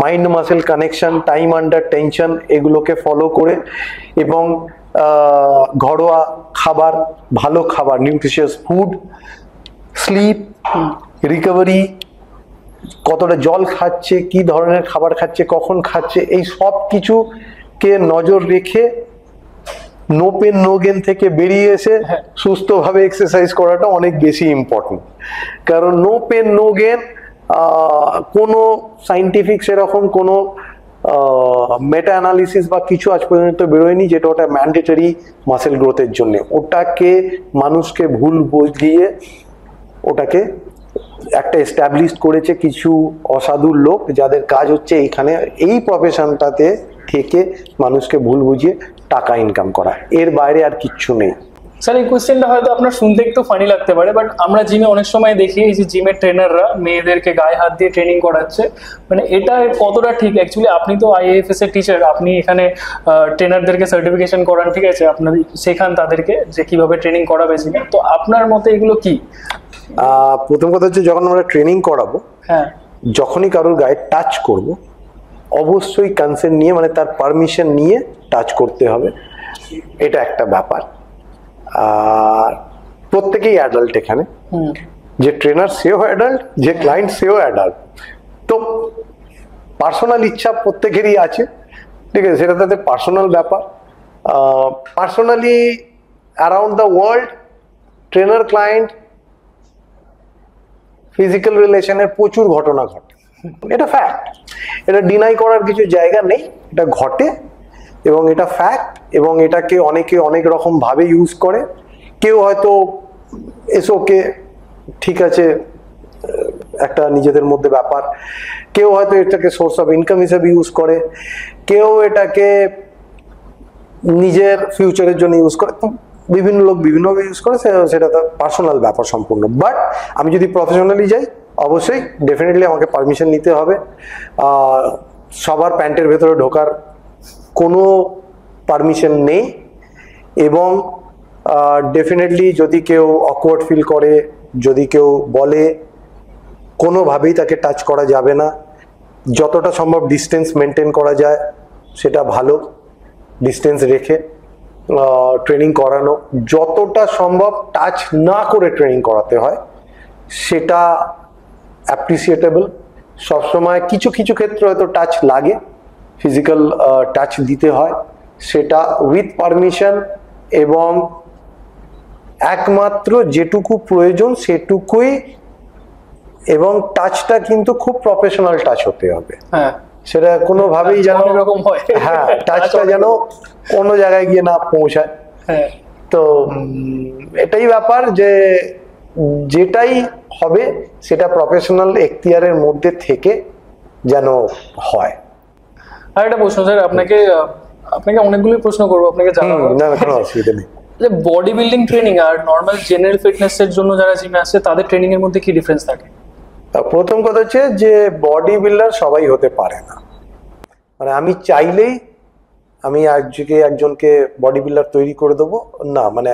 mind muscle connection, time under tension, এগুলোকে ফলো করে, এবং ঘরোয়া খাবার, ভালো খাবার, নিউট্রিশিয়াস ফুড, স্লিপ, রিকভারি, কতটা জল খাচ্ছে, কি ধরনের খাবার খাচ্ছে, কখন খাচ্ছে, এই সব কিছুকে নজর রেখে নো পেন নো গেন থেকে বেরিয়ে এসে সুস্থভাবে এক্সারসাইজ করাটা অনেক বেশি ইম্পর্টেন্ট। কারণ নো পেন নো গেন কোনো সাইন্টিফিক সেরকম কোনো মেটা অ্যানালিসিস বা কিছু আজ পর্যন্ত বেরোয়নি যেটা ওটা ম্যান্ডেটরি মাসেল গ্রোথের জন্য, ওটাকে মানুষকে ভুল বুঝিয়ে ওটাকে একটা এস্টাবলিশ করেছে কিছু অসাধু লোক, যাদের কাজ হচ্ছে এইখানে এই প্রফেশনটাতে থেকে মানুষকে ভুল বুঝিয়ে টাকা ইনকাম করা, এর বাইরে আর কিচ্ছু নেই। স্যার এই কোয়েশ্চেনটা হয়তো আপনার শুনতে একটু ফানি লাগতে পারে, বাট আমরা জিমে অনেক সময় দেখি এই যে জিমের ট্রেনাররা মেয়েদেরকে গায়ে হাত দিয়ে ট্রেনিং করাচ্ছে, মানে এটা কতটা ঠিক? অ্যাকচুয়ালি আপনি তো আইএএফএস এর টিচার, আপনি এখানে ট্রেনারদেরকে সার্টিফিকেশন করান, ঠিক আছে, আপনার শেখান তাদেরকে যে কিভাবে ট্রেনিং করাবে জিমে, তো আপনার মতে এগুলো কি? প্রথম কথা হচ্ছে, যখন আমরা ট্রেনিং করাবো, হ্যাঁ, যখনই কারোর গায়ে টাচ করব অবশ্যই কনসেন্ট নিয়ে, মানে তার পারমিশন নিয়ে টাচ করতে হবে, এটা একটা ব্যাপার। আর প্রত্যেকেই অ্যাডাল্ট এখানে, যে ট্রেনার সেও অ্যাডাল্ট, যে ক্লায়েন্ট সেও অ্যাডাল্ট, তো পার্সোনাল ইচ্ছা প্রত্যেকেরই আছে, ঠিক আছে, সেটা তাদের পার্সোনাল ব্যাপার। Personally around the world trainer client physical রিলেশনের প্রচুর ঘটনা ঘটে, এটা ফ্যাক্ট, এটা ডিনাই করার কিছু জায়গা নেই, এটা ঘটে এবং এটা ফ্যাক্ট, এবং এটাকে অনেকে অনেক রকম ভাবে ইউজ করে। কেউ হয়তো এসোকে ঠিক আছে একটা নিজেদের মধ্যে ব্যাপার, কেউ হয়তো এটাকে সোর্স অফ ইনকাম হিসেবে ইউজ করে, কেউ এটাকে নিজের ফিউচারের জন্য ইউজ করে, বিভিন্ন লোক বিভিন্নভাবে ইউজ করে, সেটা তো পার্সোনাল ব্যাপার সম্পূর্ণ। বাট আমি যদি প্রফেশনালি যাই, অবশ্যই ডেফিনেটলি আমাকে পারমিশন নিতে হবে। সবার প্যান্টের ভেতরে ঢোকার কোনো পারমিশন নেই, এবং ডেফিনেটলি যদি কেউ অকওয়ার্ড ফিল করে, যদি কেউ বলে, কোনোভাবেই তাকে টাচ করা যাবে না, যতটা সম্ভব ডিস্টেন্স মেনটেন করা যায় সেটা ভালো, ডিস্টেন্স রেখে ট্রেনিং করানো, যতটা সম্ভব টাচ না করে ট্রেনিং করাতে হয় সেটা অ্যাপ্রিসিয়েটেবল। সবসময় কিছু কিছু ক্ষেত্রে হয়তো টাচ লাগে, ফিজিক্যাল টাচ দিতে হয়, সেটা উইথ পারমিশন, এবং একমাত্র যেটুকু প্রয়োজন সেটুকুই, এবং টাচটা কিন্তু খুব প্রফেশনাল টাচ হতে হবে। হ্যাঁ, সেটা কোনোভাবেই যেন এরকম হয়, হ্যাঁ, টাচটা যেন কোনো জায়গায় গিয়ে না পৌঁছায়। হ্যাঁ, তো এটাই ব্যাপার, যে যেটাই হবে সেটা প্রফেশনাল এখতিয়ারের মধ্যে থেকে যেন হয়। আর একটা প্রশ্ন স্যার, আপনাকে অনেকগুলো প্রশ্ন করবো, আপনাকে জানাবো। না, কোনো অসুবিধা নেই। যে বডি বিল্ডিং ট্রেনিং আর নর্মাল জেনারেল ফিটনেস এর জন্য যারা জিমে আসে তাদের ট্রেনিং এর মধ্যে কি ডিফারেন্স থাকে? প্রথম কথা হচ্ছে যে বডি বিল্ডার সবাই হতে পারে না, মানে আমি চাইলেই আমি আজকে একজনকে বডি বিল্ডার তৈরি করে দেবো না, মানে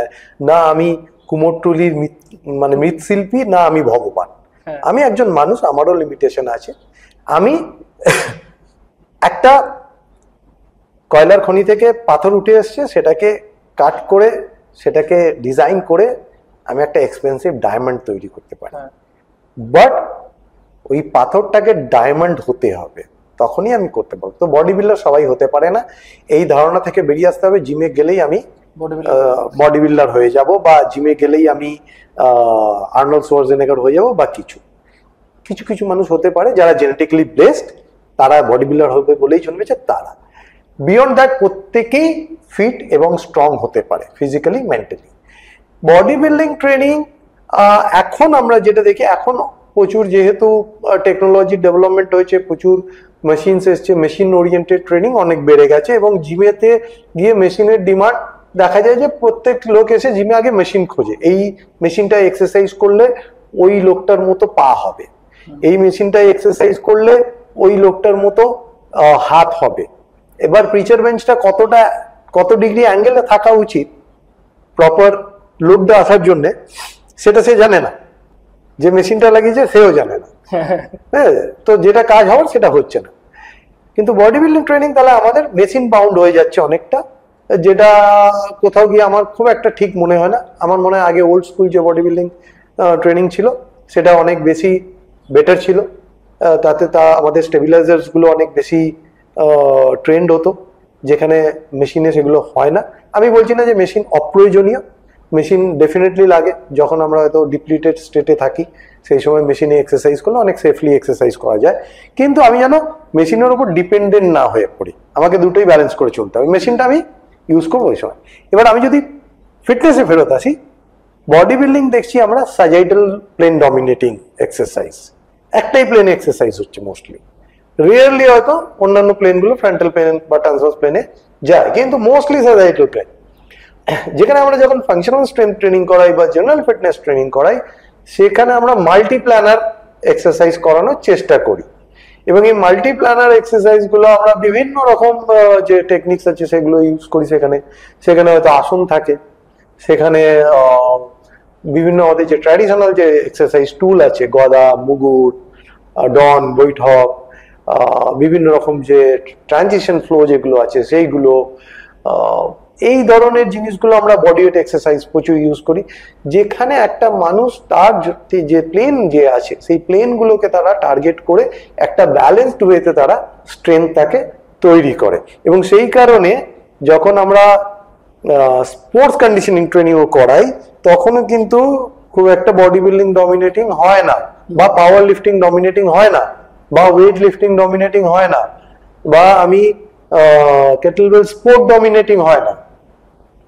না আমি কুমোরটুলির মানে মৃৎশিল্পী, না আমি ভগবান, আমি একজন মানুষ, আমারও লিমিটেশন আছে। আমি একটা কয়লার খনি থেকে পাথর উঠে এসছে, সেটাকে কাট করে, সেটাকে ডিজাইন করে আমি একটা এক্সপেন্সিভ ডায়মন্ড তৈরি করতে পারি, বাট ওই পাথরটাকে ডায়মন্ড হতে হবে, তখনই আমি করতে পারবো। তো বডি বিল্ডার সবাই হতে পারে না, এই ধারণা থেকে বেরিয়ে আসতে হবে। জিমে গেলেই আমি বডি বিল্ডার হয়ে যাব, বা জিমে গেলেই আমি আর্নল্ড শোয়ার্জেনেগার হয়ে যাব, বা কিছু কিছু কিছু মানুষ হতে পারে যারা জেনেটিক্যালি ব্লেসড, তারা বডি বিল্ডার হবে বলেই জন্মেছে তারা। বিয়ন্ড দ্যাট প্রত্যেকেই ফিট এবং স্ট্রং হতে পারে, physically, mentally. Body building training এখন আমরা যেটা দেখি, এখন প্রচুর যেহেতু টেকনোলজি ডেভেলপমেন্ট হয়েছে, প্রচুর মেশিনস এসছে, মেশিন ওরিয়েন্টেড ট্রেনিং অনেক বেড়ে গেছে, এবং জিমেতে গিয়ে মেশিনের ডিমান্ড দেখা যায় যে প্রত্যেক লোক এসে জিমে আগে মেশিন খোঁজে, এই মেশিনটা এক্সারসাইজ করলে ওই লোকটার মতো পা হবে, এই মেশিনটা এক্সারসাইজ করলে ওই লোকটার মতো হাত হবে। এবার প্রিচার বেঞ্চটা কত ডিগ্রি অ্যাঙ্গেলে থাকা উচিত প্রপার লোডটা আসার জন্য, সেটা সে জানে না, যে মেশিনটা লাগিয়েছে সেও জানে না। হ্যাঁ, তো যেটা কাজ হওয়ার সেটা হচ্ছে না। কিন্তু বডি বিল্ডিং ট্রেনিং তাহলে আমাদের মেশিন বাউন্ড হয়ে যাচ্ছে অনেকটা, যেটা কোথাও গিয়ে আমার খুব একটা ঠিক মনে হয় না। আমার মনে হয় আগে ওল্ড স্কুল যে বডি বিল্ডিং ট্রেনিং ছিল সেটা অনেক বেশি বেটার ছিল, তাতে আমাদের স্টেবিলাইজার্স গুলো অনেক বেশি ট্রেন্ড হতো, যেখানে মেশিনে সেগুলো হয় না। আমি বলছি না যে মেশিন অপ্রয়োজনীয়, মেশিন ডেফিনেটলি লাগে, যখন আমরা হয়তো ডিপ্লিটেড স্টেটে থাকি সেই সময় মেশিনে এক্সারসাইজ করলে অনেক সেফলি এক্সারসাইজ করা যায়। কিন্তু আমি যেন মেশিনের উপর ডিপেন্ডেন্ট না হয়ে পড়ি, আমাকে দুটোই ব্যালেন্স করে চলতে হবে। মেশিনটা আমি ইউজ করবো ওই সময়। এবার আমি যদি ফিটনেসে ফেরত আসি, বডি বিল্ডিং দেখছি আমরা সাজাইটাল প্লেন ডমিনেটিং এক্সারসাইজ, একটাই প্লেন এক্সারসাইজ হচ্ছে মোস্টলি, রিয়ারলি হয়তো অন্যান্য প্লেনগুলো ফ্রন্টাল প্লেন বা ট্রান্সভার্স প্লেনে যায়, কিন্তু মোস্টলি সাজাইটাল প্লেন। যেখানে আমরা যখন ফাংশনাল স্ট্রেংথ ট্রেনিং করাই বা জেনারেল ফিটনেস ট্রেনিং করাই, সেখানে আমরা মাল্টি প্ল্যানার এক্সারসাইজ করানোর চেষ্টা করি। এবং এই মাল্টি প্ল্যানার এক্সারসাইজ গুলো আমরা বিভিন্ন রকম যে টেকনিক্স আছে সেগুলো ইউজ করি। সেখানে হয়তো আসন থাকে, সেখানে বিভিন্ন আমাদের যে ট্র্যাডিশনাল যে এক্সারসাইজ টুল আছে, গদা, মুগুর, ডন, বৈঠক, বিভিন্ন রকম যে ট্রানজিশন ফ্লো যেগুলো আছে সেইগুলো, এই ধরনের জিনিসগুলো আমরা বডি ওয়েট এক্সারসাইজ প্রচুর ইউজ করি, যেখানে একটা মানুষ তার যে প্লেন যে আছে সেই প্লেনগুলোকে তারা টার্গেট করে একটা ব্যালেন্সড ওয়েতে তারা স্ট্রেংথটাকে তৈরি করে। এবং সেই কারণে যখন আমরা স্পোর্টস কন্ডিশনিং ট্রেনিংও করাই, তখনও কিন্তু খুব একটা বডি বিল্ডিং ডমিনেটিং হয় না, বা পাওয়ার লিফটিং ডমিনেটিং হয় না, বা ওয়েট লিফটিং ডমিনেটিং হয় না, বা আমি কেটলবেল স্পোর্ট ডমিনেটিং হয় না।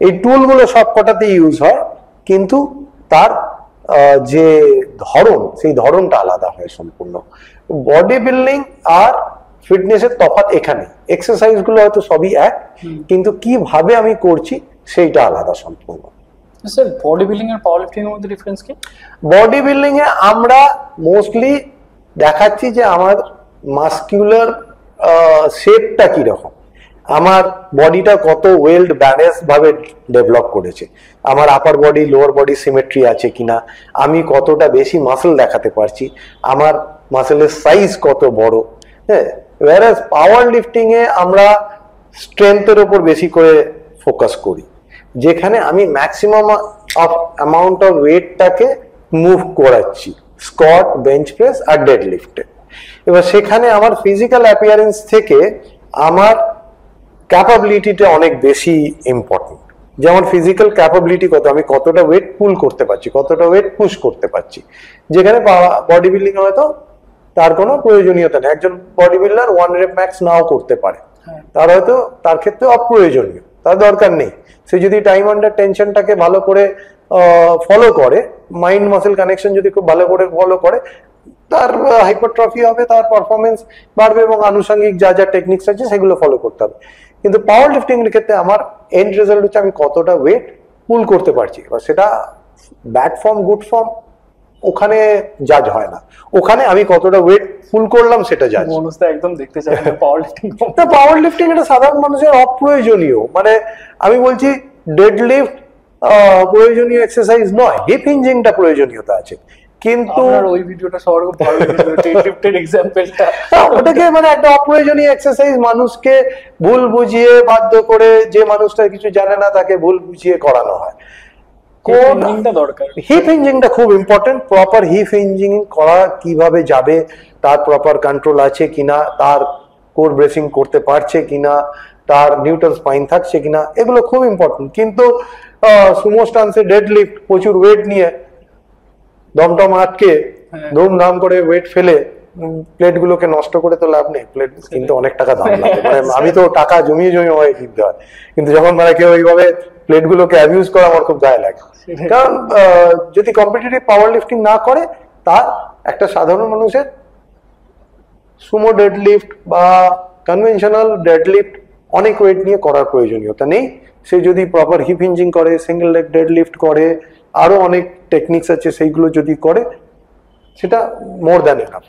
এই টুলগুলো সব কটাতে ইউজ হয়, কিন্তু তার যে ধরন, সেই ধরনটা আলাদা হয় সম্পূর্ণ। বডি বিল্ডিং আর ফিটনেসের তফাৎ এখানে, এক্সারসাইজ গুলো হয়তো সবই এক, কিন্তু কিভাবে আমি করছি সেইটা আলাদা সম্পূর্ণ। স্যার, বডি বিল্ডিং আর পাওয়ার লিফটিং এর মধ্যে ডিফারেন্স কি? বডি বিল্ডিং এ আমরা মোস্টলি দেখাচ্ছি যে আমার মাসকিউলার শেপটা কিরকম, আমার বডিটা কত ওয়েল ব্যালেন্স ভাবে ডেভেলপ করেছে, আমার আপার বডি লোয়ার বডি সিমেট্রি আছে কিনা, আমি কতটা বেশি মাসল দেখাতে পারছি, আমার মাসেলের সাইজ কত বড়। হ্যাঁ, ওয়ারাস পাওয়ার লিফটিং এ আমরা স্ট্রেংথের উপর বেশি করে ফোকাস করি, যেখানে আমি ম্যাক্সিমাম অফ অ্যামাউন্ট অফ ওয়েটটাকে মুভ করাচ্ছি স্কোয়াট, বেঞ্চ প্রেস আর ডেড লিফটে। এবার সেখানে আমার ফিজিক্যাল অ্যাপিয়ারেন্স থেকে আমার ক্যাপাবিলিটিটা অনেক বেশি ইম্পর্টেন্ট। যেমন ফিজিক্যাল ক্যাপাবিলিটি কত, আমি কতটা ওয়েট পুল করতে পারছি, কতটা ওয়েট পুশ করতে পারছি, যেখানে বডি বিল্ডিং হয়তো তার কোনো প্রয়োজনীয়তা নেই। একজন বডি বিল্ডার 1 রেপ ম্যাক্স নাও করতে পারে, তার হয়তো তার ক্ষেত্রে অপ্রয়োজনীয়, তার দরকার নেই। সে যদি টাইম আন্ডার টেনশনটাকে ভালো করে ফলো করে, মাইন্ড মাসেল কানেকশন যদি খুব ভালো করে ফলো করে, তার হাইপারট্রফি হবে, তার পারফরমেন্স বাড়বে, এবং আনুষঙ্গিক যা যা টেকনিক্স আছে সেগুলো ফলো করতে হবে। কিন্তু পাওয়ার লিফটিং এর ক্ষেত্রে আমার এন্ড রেজাল্ট হচ্ছে আমি কতটা ওয়েট পুল করতে পারছি। এবার সেটা ব্যাড ফর্ম, গুড ফর্ম ওখানে জাজ হয় না, ওখানে আমি কতটা ওয়েট ফুল করলাম সেটা জাজ। একদম দেখতে চাই পাওয়ার লিফটিং। পাওয়ার লিফটিং এটা সাধারণ মানুষের অপ্রয়োজনীয়, মানে আমি বলছি ডেড লিফট প্রয়োজনীয় এক্সারসাইজ নয়, হিপ হিঞ্জিংটা প্রয়োজনীয়তা আছে। কিন্তু ওই ভিডিওটা সবার খুব ভালো লেগেছিল, ডেড লিফটের এক্সাম্পলটা, ওটাকে মানে একটা অপ্রয়োজনীয় এক্সারসাইজ মানুষকে ভুল বুঝিয়ে বাধ্য করে, যে মানুষটা কিছু জানে না তাকে ভুল বুঝিয়ে করানো হয়। হিপ হিঞ্জিংটা খুব ইম্পর্টেন্ট। প্রপার হিপ হিঞ্জিং করা কিভাবে যাবে, তার প্রপার কন্ট্রোল আছে কিনা, তার কোর ব্রেসিং করতে পারছে কিনা, তার নিউট্রাল স্পাইন থাকছে কিনা, এগুলো খুব ইম্পর্টেন্ট। কিন্তু সুমো স্টান্সে ডেড লিফট প্রচুর ওয়েট নিয়ে দমটম আটকে ধুমধাম করে ওয়েট ফেলে প্লেট গুলোকে নষ্ট করে তো লাভ নেই, প্লেট কিন্তু অনেক টাকা দাম লাগে, মানে আমি তো টাকা জমিয়ে জমিয়ে কিনতে হয়, কিন্তু যখন মানে কেউ ওইভাবে প্লেট গুলোকে অ্যাবিউজ করে আমার খুব গায়ে লাগে। কারণ যদি কম্পিটিটিভ পাওয়ার লিফটিং না করে, তার একটা সাধারণ মানুষের সুমো ডেড লিফট বা কনভেনশনাল ডেড লিফট অনেক ওয়েট নিয়ে করার প্রয়োজনীয়তা নেই। সে যদি প্রপার হিপ হিঞ্জিং করে, সিঙ্গেল লেগ ডেড লিফট করে, আরো অনেক টেকনিক্স আছে সেইগুলো যদি করে, সেটা মোর দ্যান এনাফ।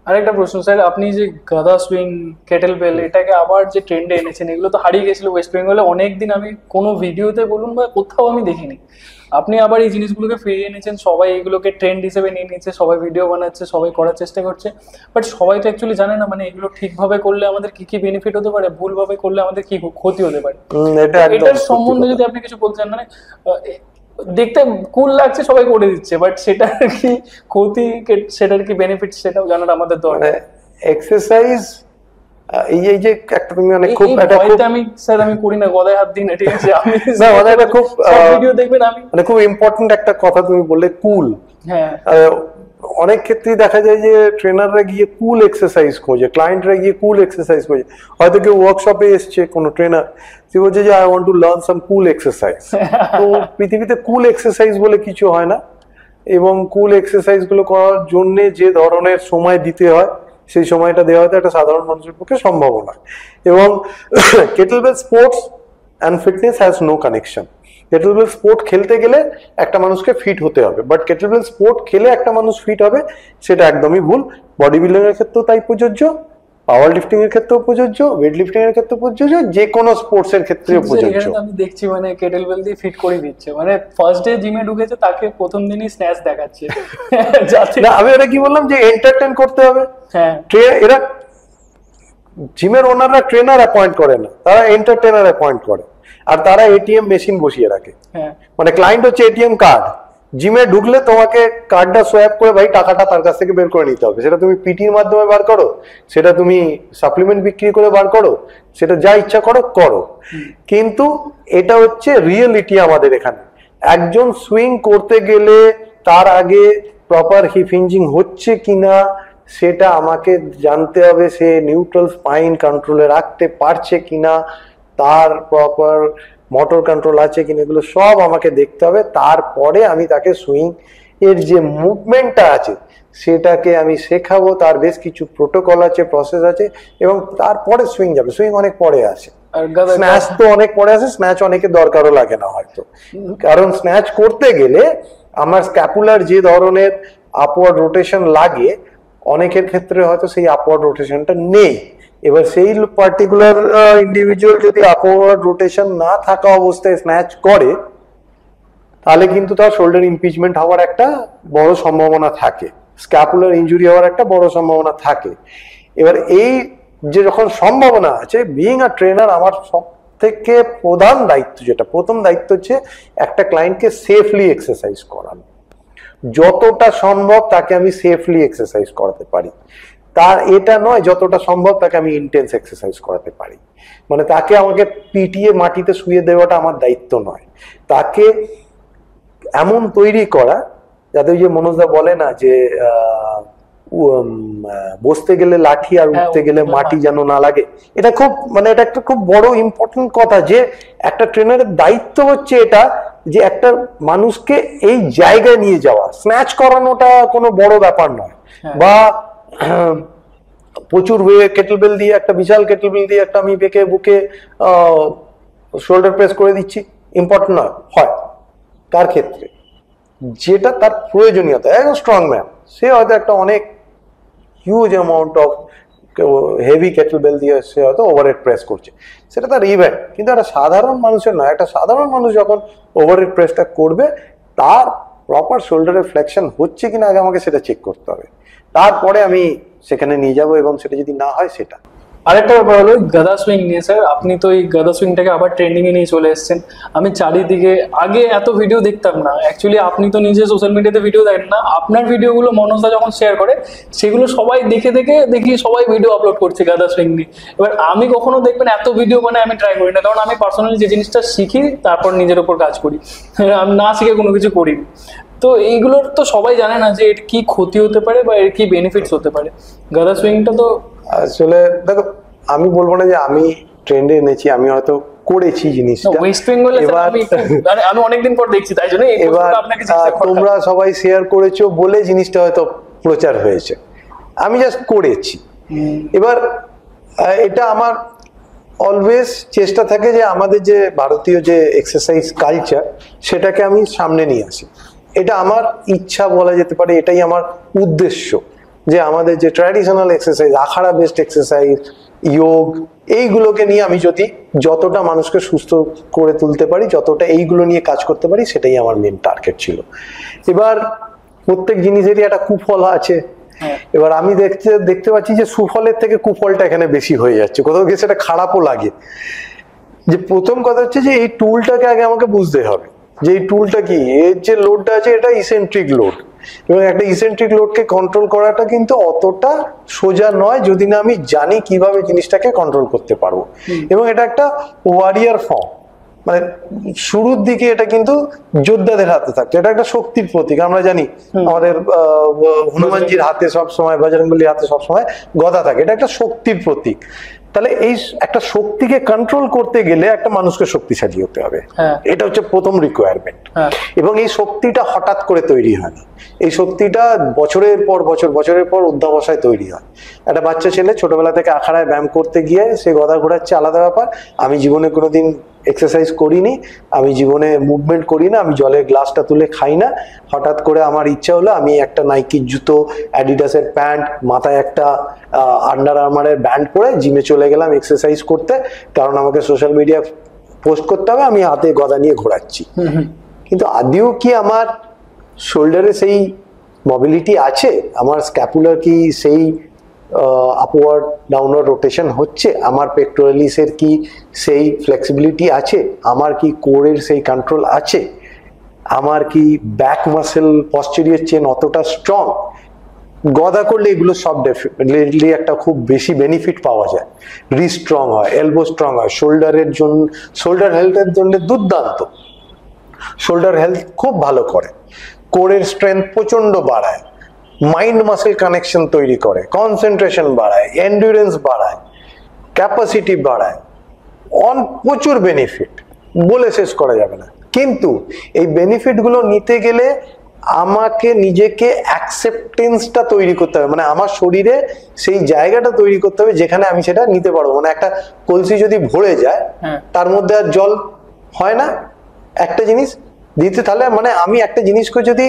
আরেকটা প্রশ্ন স্যার, আপনি যে গাদা সুইং, কেটেল বেল, এটাকে আবার যে ট্রেন্ডে এনেছেন, এগুলো তো হারিয়ে গেছিল ওয়েস্ট বেঙ্গলে অনেকদিন, আমি কোনো ভিডিওতে বলুন বা কোথাও আমি দেখিনি। আপনি আবার এই জিনিসগুলোকে ফিরিয়ে এনেছেন, সবাই এগুলোকে ট্রেন্ড হিসেবে নিয়ে নিচ্ছে, সবাই ভিডিও বানাচ্ছে, সবাই করার চেষ্টা করছে, বাট সবাই তো অ্যাকচুয়ালি জানে না মানে এগুলো ঠিকভাবে করলে আমাদের কি কি বেনিফিট হতে পারে, ভুলভাবে করলে আমাদের কি ক্ষতি হতে পারে। এটার সম্বন্ধে যদি আপনি কিছু বলছেন, মানে দেখতে কুল লাগছে সবাই করে দিচ্ছে, বাট সেটার কি ক্ষতি, সেটার কি বেনিফিট, সেটাও জানার আমাদের দরকার। এক্সারসাইজ এই যে একটা তুমি মানে খুব এটা খুব আমি স্যার আমি করি না, গলায় হাত দিই না, ঠিক আছে, আমি না মানে এটা খুব ভিডিও দেখবেন, আমি মানে খুব ইম্পর্টেন্ট একটা কথা তুমি বললে, কুল। হ্যাঁ, অনেক ক্ষেত্রেই দেখা যায় যে ট্রেনাররা গিয়ে কুল এক্সারসাইজ খোঁজে, ক্লায়েন্টরা গিয়ে কুল এক্সারসাইজ খোঁজে। হয়তো কেউ ওয়ার্কশপে এসছে কোনো ট্রেনার, সে বলছে যে I want to learn some cool exercise. তো পৃথিবীতে কুল এক্সারসাইজ বলে কিছু হয় না, এবং কুল এক্সারসাইজ গুলো করার জন্য যে ধরনের সময় দিতে হয় সেই সময়টা দেওয়া হয়তো একটা সাধারণ মানুষের পক্ষে সম্ভব নয়। এবং kettlebell sports and fitness has no connection. Kettlebell sport খেলতে গেলে একটা মানুষকে ফিট হতে হবে, বাট কেটলবেল স্পোর্ট খেলে একটা মানুষ ফিট হবে সেটা একদমই ভুল। বডি বিল্ডিং এর ক্ষেত্রেও তাই প্রযোজ্য, পাওয়ার লিফটিং এর ক্ষেত্রেও প্রযোজ্য, ওয়েট লিফটিং এর ক্ষেত্রেও প্রযোজ্য, যে কোনো স্পোর্টস এর ক্ষেত্রেও প্রযোজ্য। আমি দেখছি মানে কেটেলবেল দিয়ে ফিট করে দিচ্ছে, মানে ফার্স্ট ডে জিমে ঢুকেছে তাকে প্রথম দিনই স্ন্যাচ দেখাচ্ছে। না, আমি ওরা কি বললাম যে এন্টারটেইন করতে হবে। হ্যাঁ, এরা জিমের ওনাররা ট্রেনার অ্যাপয়েন্ট করে না, তারা এন্টারটেইনার অ্যাপয়েন্ট করে, আর তারা এটিএম মেশিন বসিয়ে রাখে। মানে ক্লায়েন্ট হচ্ছে এটিএম কার্ড। জিমে ঢুকলে তোমাকে কার্ডটা সোয়াইপ করে ভাই টাকাটা তার কাছ থেকে বের করে নিতে হবে। সেটা তুমি পিটির মাধ্যমে বার করো, সেটা তুমি সাপ্লিমেন্ট বিক্রি করে বার করো, সেটা যা ইচ্ছা করো করো, কিন্তু এটা হচ্ছে রিয়েলিটি আমাদের এখানে। একজন সুইং করতে গেলে তার আগে প্রপার হিপ হিঞ্জিং হচ্ছে কিনা সেটা আমাকে জানতে হবে, সে নিউট্রাল স্পাইন কন্ট্রোলে রাখতে পারছে কিনা, তার প্রপার মোটর কন্ট্রোল আছে কিনা, এগুলো সব আমাকে দেখতে হবে। তারপরে আমি তাকে সুইং এর যে মুভমেন্টটা আছে সেটাকে আমি শেখাবো, তার বেশ কিছু প্রোটোকল আছে, প্রসেস আছে, এবং তারপরে সুইং যাবে। সুইং অনেক পরে আসে, স্ন্যাচ তো অনেক পরে আসে, স্ন্যাচ অনেকের দরকারও লাগে না হয়তো, কারণ স্ন্যাচ করতে গেলে আমার স্ক্যাপুলার যে ধরনের আপওয়ার্ড রোটেশন লাগে অনেকের ক্ষেত্রে হয়তো সেই আপওয়ার্ড রোটেশনটা নেই। এবার সেই পার্টিকুলার ইন্ডিভিজুয়াল যদি আপওয়ার্ড রোটেশন না থাকা অবস্থায় স্ন্যাচ করে তাহলে কিন্তু তার শোল্ডার ইমপিচমেন্ট হওয়ার একটা বড় সম্ভাবনা থাকে, স্ক্যাপুলার ইনজুরি হওয়ার একটা বড় সম্ভাবনা থাকে। এবার এই যে যখন সম্ভাবনা আছে, বিইং আ ট্রেনার আমার সব থেকে প্রধান দায়িত্ব, যেটা প্রথম দায়িত্ব হচ্ছে একটা ক্লায়েন্টকে সেফলি এক্সারসাইজ করানো। যতটা সম্ভব তাকে আমি সেফলি এক্সারসাইজ করাতে পারি, তার এটা নয় যতটা সম্ভব তাকে আমি ইন্টেন্স এক্সারসাইজ করাতে পারি। মানে তাকে আমাকে পিটিয়ে মাটিতে শুয়ে দেওয়াটা আমার দায়িত্ব নয়, তাকে এমন তৈরি করা যাতে ওই যে মনোজদা বলে না যে বসতে গেলে লাঠি আর উঠতে গেলে মাটি যেন না লাগে। এটা খুব মানে এটা একটা খুব বড় ইম্পর্টেন্ট কথা, যে একটা ট্রেনারের দায়িত্ব হচ্ছে এটা, যে একটা মানুষকে এই জায়গায় নিয়ে যাওয়া। স্ন্যাচ করানোটা কোনো বড় ব্যাপার নয়, বা প্রচুর কেটলবেল দিয়ে একটা বিশাল কেটলবেল দিয়ে একটা আমি বেঁকে বুকে শোল্ডার প্রেস করে দিচ্ছি, ইম্পর্টেন্ট নয়। হয় তার ক্ষেত্রে যেটা তার প্রয়োজনীয়তা, একজন স্ট্রং ম্যান সে হয়তো একটা অনেক huge amount of heavy kettlebell দিয়ে সে হয়তো ওভারহেড প্রেস করছে, সেটা তার ইভেন্ট। কিন্তু একটা সাধারণ মানুষের নয়, একটা সাধারণ মানুষ যখন ওভারহেড প্রেসটা করবে তার প্রপার শোল্ডারের ফ্লেকশন হচ্ছে কিনা আগে আমাকে সেটা চেক করতে হবে, তারপরে আমি সেখানে নিয়ে যাব, এবং সেটা যদি না হয় সেটা। আরেকটা ব্যাপার হলো গাদা সুইং নিয়ে। স্যার আপনি তো এই গাদা সুইংটাকে আবার ট্রেন্ডিং এ নিয়ে চলে এসেছেন। আমি চারিদিকে আগে এত ভিডিও দেখতাম না, অ্যাকচুয়ালি আপনি তো নিজে সোশ্যাল মিডিয়াতে ভিডিও দেখেন না, আপনার ভিডিওগুলো মনোজদা যখন শেয়ার করে সেগুলো সবাই দেখে দেখি সবাই ভিডিও আপলোড করছে গাদা সুইং নিয়ে। এবার আমি কখনো দেখবেন এত ভিডিও বানায় আমি ট্রাই করি না, কারণ আমি পার্সোনালি যে জিনিসটা শিখি তারপর নিজের উপর কাজ করি, আমি না শিখে কোনো কিছু করিনি। তো এইগুলোর তো সবাই জানে না যে এর কি ক্ষতি হতে পারে বা এর কি বেনিফিটস হতে পারে। গাদা সুইংটা তো আসলে দেখো, আমি বলবো না যে আমি ট্রেন্ডে এনেছি, আমি হয়তো করেছি জিনিসটা। ওয়েস্ট বেঙ্গলে আমি অনেকদিন পর দেখছি, তাই জন্য এবার তোমরা সবাই শেয়ার করেছো বলে জিনিসটা হয়তো প্রচার হয়েছে, আমি জাস্ট করেছি। এবার এটা আমার অলওয়েজ চেষ্টা থাকে যে আমাদের যে ভারতীয় যে এক্সারসাইজ কালচার সেটাকে আমি সামনে নিয়ে আসি। এটা আমার ইচ্ছা বলা যেতে পারে, এটাই আমার উদ্দেশ্য, যে আমাদের যে traditional exercise, Akhaura based exercise, যোগ, এইগুলোকে নিয়ে আমি যদি যতটা মানুষকে সুস্থ করে তুলতে পারি, যতটা এইগুলো নিয়ে কাজ করতে পারি, সেটাই আমার মেন টার্গেট ছিল। এবার প্রত্যেক জিনিসেরই একটা কুফল আছে। এবার আমি দেখতে পাচ্ছি যে সুফলের থেকে কুফলটা এখানে বেশি হয়ে যাচ্ছে, কোথাও গিয়ে সেটা খারাপও লাগে। যে প্রথম কথা হচ্ছে যে এই টুলটাকে আগে আমাকে বুঝতে হবে যে এই টুলটা কি, এর যে লোডটা আছে এটা ইসেন্ট্রিক লোড, এবং একটা ইসেন্ট্রিক লোডকে কন্ট্রোল করাটা কিন্তু অতটা সোজা নয় যদি না আমি জানি কিভাবে জিনিসটাকে কন্ট্রোল করতে পারবো। এবং এটা একটা ওয়ারিয়ার ফর্ম, মানে শুরুর দিকে এটা কিন্তু যোদ্ধাদের হাতে থাকতো, এটা একটা শক্তির প্রতীক। আমরা জানি আমাদের হনুমানজির হাতে সবসময়, বজরংবলীর হাতে সবসময় গদা থাকে, এটা একটা শক্তির প্রতীক। তাহলে এই একটা শক্তিকে কন্ট্রোল করতে গেলে একটা মানুষকে শক্তিশালী হতে হবে, এটা হচ্ছে প্রথম রিকোয়ারমেন্ট। এবং এই শক্তিটা হঠাৎ করে তৈরি হয় না, এই শক্তিটা বছরের পর বছরের পর অধ্যাবসায় তৈরি হয়। একটা বাচ্চা ছেলে ছোটবেলা থেকে আখাড়ায় ব্যায়াম করতে গিয়ে সে গদা ঘোরাচ্ছে, আলাদা ব্যাপার। আমি জীবনে কোনোদিন এক্সারসাইজ করিনি, আমি জীবনে মুভমেন্ট করি না, আমি জলের গ্লাসটা তুলে খাই না, হঠাৎ করে আমার ইচ্ছা হলো আমি একটা নাইকির জুতো, অ্যাডিডাসের প্যান্ট, মাথায় একটা আন্ডার আর্মারের ব্যান্ড পরে জিমে চলে গেলাম এক্সারসাইজ করতে, কারণ আমাকে সোশ্যাল মিডিয়া পোস্ট করতে হবে, আমি হাতে গদা নিয়ে ঘোরাচ্ছি। কিন্তু আদৌ কি আমার শোল্ডারে সেই মোবিলিটি আছে? আমার স্ক্যাপুলার কি সেই আপওয়ার্ড ডাউনওয়ার্ড রোটেশন হচ্ছে? আমার পেক্টোরালিসের কি সেই ফ্লেক্সিবিলিটি আছে? আমার কি কোরের সেই কন্ট্রোল আছে? আমার কি ব্যাক মাসেল পশ্চেরিয়র চেন অতটা স্ট্রং? গদা করলে এগুলো সব ডেফিনেটলি একটা খুব বেশি বেনিফিট পাওয়া যায়। রিস্ট স্ট্রং হয়, এলবো স্ট্রং হয়, শোল্ডারের জন্য, শোল্ডার হেলথের জন্য দুর্দান্ত, শোল্ডার হেলথ খুব ভালো করে, কোরের স্ট্রেংথ প্রচন্ড বাড়ায়, মাইন্ড মাসেল কানেকশন তৈরি করে, কনসেন্ট্রেশন বাড়ায়, এন্ডুরেন্স বাড়ায়, ক্যাপাসিটি বাড়ায়, প্রচুর বেনিফিট বলে শেষ করা যাবে না। কিন্তু এই বেনিফিটগুলো নিতে গেলে আমাকে নিজেকে অ্যাকসেপ্টেন্সটা তৈরি করতে হবে, মানে আমার শরীরে সেই জায়গাটা তৈরি করতে হবে যেখানে আমি সেটা নিতে পারবো। মানে একটা কলসি যদি ভরে যায়, তার মধ্যে আর জল হয় না, একটা জিনিস দিতে, তাহলে মানে আমি একটা জিনিসকে যদি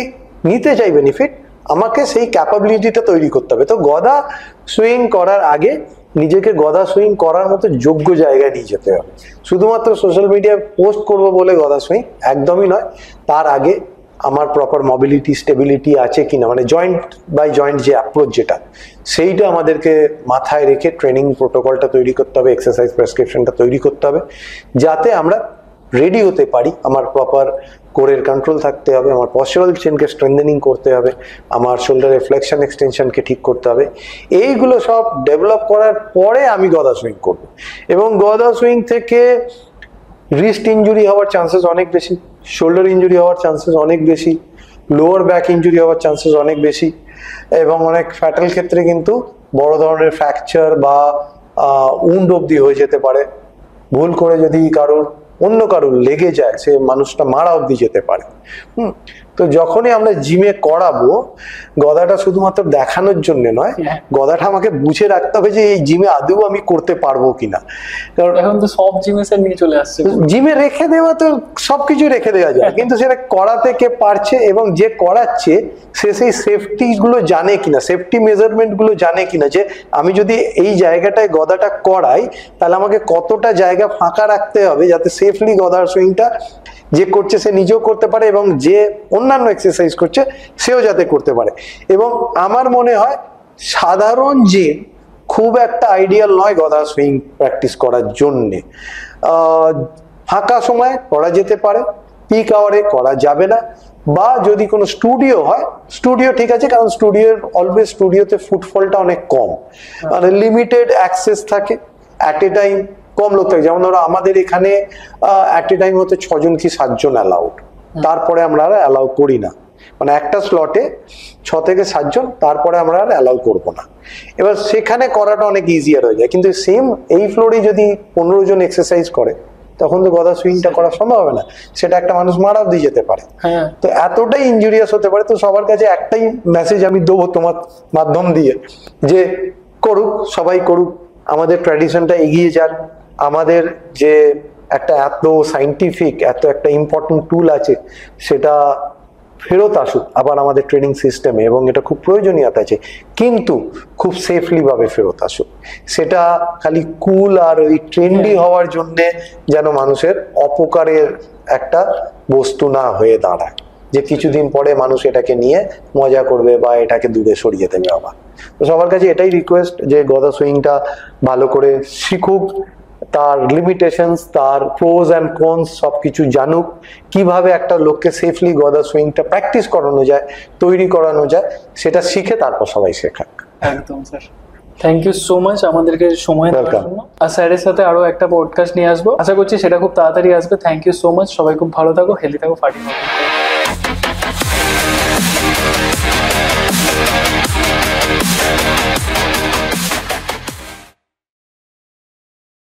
নিতে চাই বেনিফিট, আমাকে সেই ক্যাপাবিলিটিটা তৈরি করতে হবে। তো গদা সুইং করার আগে নিজেকে গদা সুইং করার মতো যোগ্য জায়গায় নিয়ে যেতে হবে। শুধুমাত্র সোশ্যাল মিডিয়ায় পোস্ট করবো বলে গদা সুইং একদমই নয়, তার আগে আমার প্রপার মোবিলিটি স্টেবিলিটি আছে কিনা, মানে জয়েন্ট বাই জয়েন্ট যে অ্যাপ্রোচ যেটা, সেইটা আমাদেরকে মাথায় রেখে ট্রেনিং প্রোটোকলটা তৈরি করতে হবে, এক্সারসাইজ প্রেসক্রিপশনটা তৈরি করতে হবে, যাতে আমরা রেডি হতে পারি। আমার প্রপার কোরের কন্ট্রোল থাকতে হবে, আমার পশ্চারাল চেনকে স্ট্রেংথেনিং করতে হবে, আমার শোল্ডারের ফ্লেকশন এক্সটেনশনকে ঠিক করতে হবে। এইগুলো সব ডেভেলপ করার পরে আমি গদা সুইং করব। এবং গদা সুইং থেকে রিস্ট ইঞ্জুরি হওয়ার চান্সেস অনেক বেশি, শোল্ডার ইঞ্জুরি হওয়ার চান্সেস অনেক বেশি, লোয়ার ব্যাক ইঞ্জুরি হওয়ার চান্সেস অনেক বেশি, এবং অনেক ফ্যাটাল ক্ষেত্রে কিন্তু বড় ধরনের ফ্র্যাকচার বা উন্ড অবধি হয়ে যেতে পারে। ভুল করে যদি অন্য কারোর লেগে যায়, সে মানুষটা মারা অবধি যেতে পারে। তো যখনই আমরা জিমে করাবো, গদাটা শুধুমাত্র দেখানোর জন্য নয়, গদাটা আমাকে বুঝে রাখতে হবে যে এই জিমে আদৌ আমি করতে পারবো কিনা। কারণ এখন তো সব জিমে স্যার নিয়ে চলে আসছে, জিমে রেখে দেওয়া তো সবকিছু রেখে দেওয়া যায়, কিন্তু সেটা করাতে কে পারছে এবং যে করাচ্ছে সে সেই সেফটি গুলো জানে কিনা, সেফটি মেজারমেন্ট গুলো জানে কিনা, যে আমি যদি এই জায়গাটায় গদাটা করাই তাহলে আমাকে কতটা জায়গা ফাঁকা রাখতে হবে যাতে সেফলি গদার সুইংটা যে করছে সে নিজেও করতে পারে এবং যে অন্যান্য এক্সারসাইজ করছে সেও যাতে করতে পারে। এবং আমার মনে হয় সাধারণ জিম খুব একটা আইডিয়াল নয় গদা সুইং প্র্যাকটিস করার জন্যে। ফাঁকা সময় করা যেতে পারে, পিক আওয়ারে করা যাবে না, বা যদি কোনো স্টুডিও হয়, স্টুডিও ঠিক আছে, কারণ অলওয়েজ স্টুডিওতে ফুটফলটা অনেক কম, মানে লিমিটেড অ্যাক্সেস থাকে, অ্যাট এ টাইম কম লোক থাকে। যেমন ধরো আমাদের এখানে অ্যাট এ টাইম হতে 6 জন কি 7 জন অ্যালাউড, তারপরে আমরা আর অ্যালাউ করি না, মানে একটা স্লটে 6 থেকে 7 জন, তারপরে আমরা আর অ্যালাউ করবো না। এবার সেখানে করাটা অনেক ইজিয়ার হয়ে যায়, কিন্তু সেম এই ফ্লোরে যদি 15 জন এক্সারসাইজ করে তখন তো গদা সুইংটা করা সম্ভব হবে না, সেটা একটা মানুষ মারা অবধি যেতে পারে। তো এতটাই ইনজুরিয়াস হতে পারে। তো সবার কাছে একটাই মেসেজ আমি দেবো তোমার মাধ্যম দিয়ে, যে করুক, সবাই করুক, আমাদের ট্র্যাডিশনটা এগিয়ে যাক, আমাদের যে একটা এত সাইন্টিফিক এত একটা ইম্পর্টেন্ট টুল আছে সেটা ফেরত আসুক আবার আমাদের ট্রেনিং সিস্টেমে, এবং এটা খুব প্রয়োজনীয়তা আছে, কিন্তু খুব সেফলি ভাবে ফেরত আসুক। সেটা খালি কুল আর ওই ট্রেন্ডি হওয়ার জন্যে যেন মানুষের অপকারের একটা বস্তু না হয়ে দাঁড়ায়, যে কিছুদিন পরে মানুষ এটাকে নিয়ে মজা করবে বা এটাকে দূরে সরিয়ে দেবে আবার। তো সবার কাছে এটাই রিকোয়েস্ট যে গদা সুইংটা ভালো করে শিখুক, তার লিমিটেশনস, তার প্রোজ অ্যান্ড কনস সবকিছু জানুক, কিভাবে একটা লোককে সেফলি গদা সুইংটা প্র্যাকটিস করানো যায়, তৈরি করানো যায়, সেটা শিখে তারপর সবাই শেখাক। একদম sir. Thank you so much আমাদেরকে সময় দেওয়ার Welcome. জন্য। আর স্যারের সাথে আরো একটা পডকাস্ট নিয়ে আসবো, আশা করছি সেটা খুব তাড়াতাড়ি আসবে। থ্যাংক ইউ সো মাচ, সবাই খুব ভালো থাকো, হেলদি থাকো, ফাটি থাকো।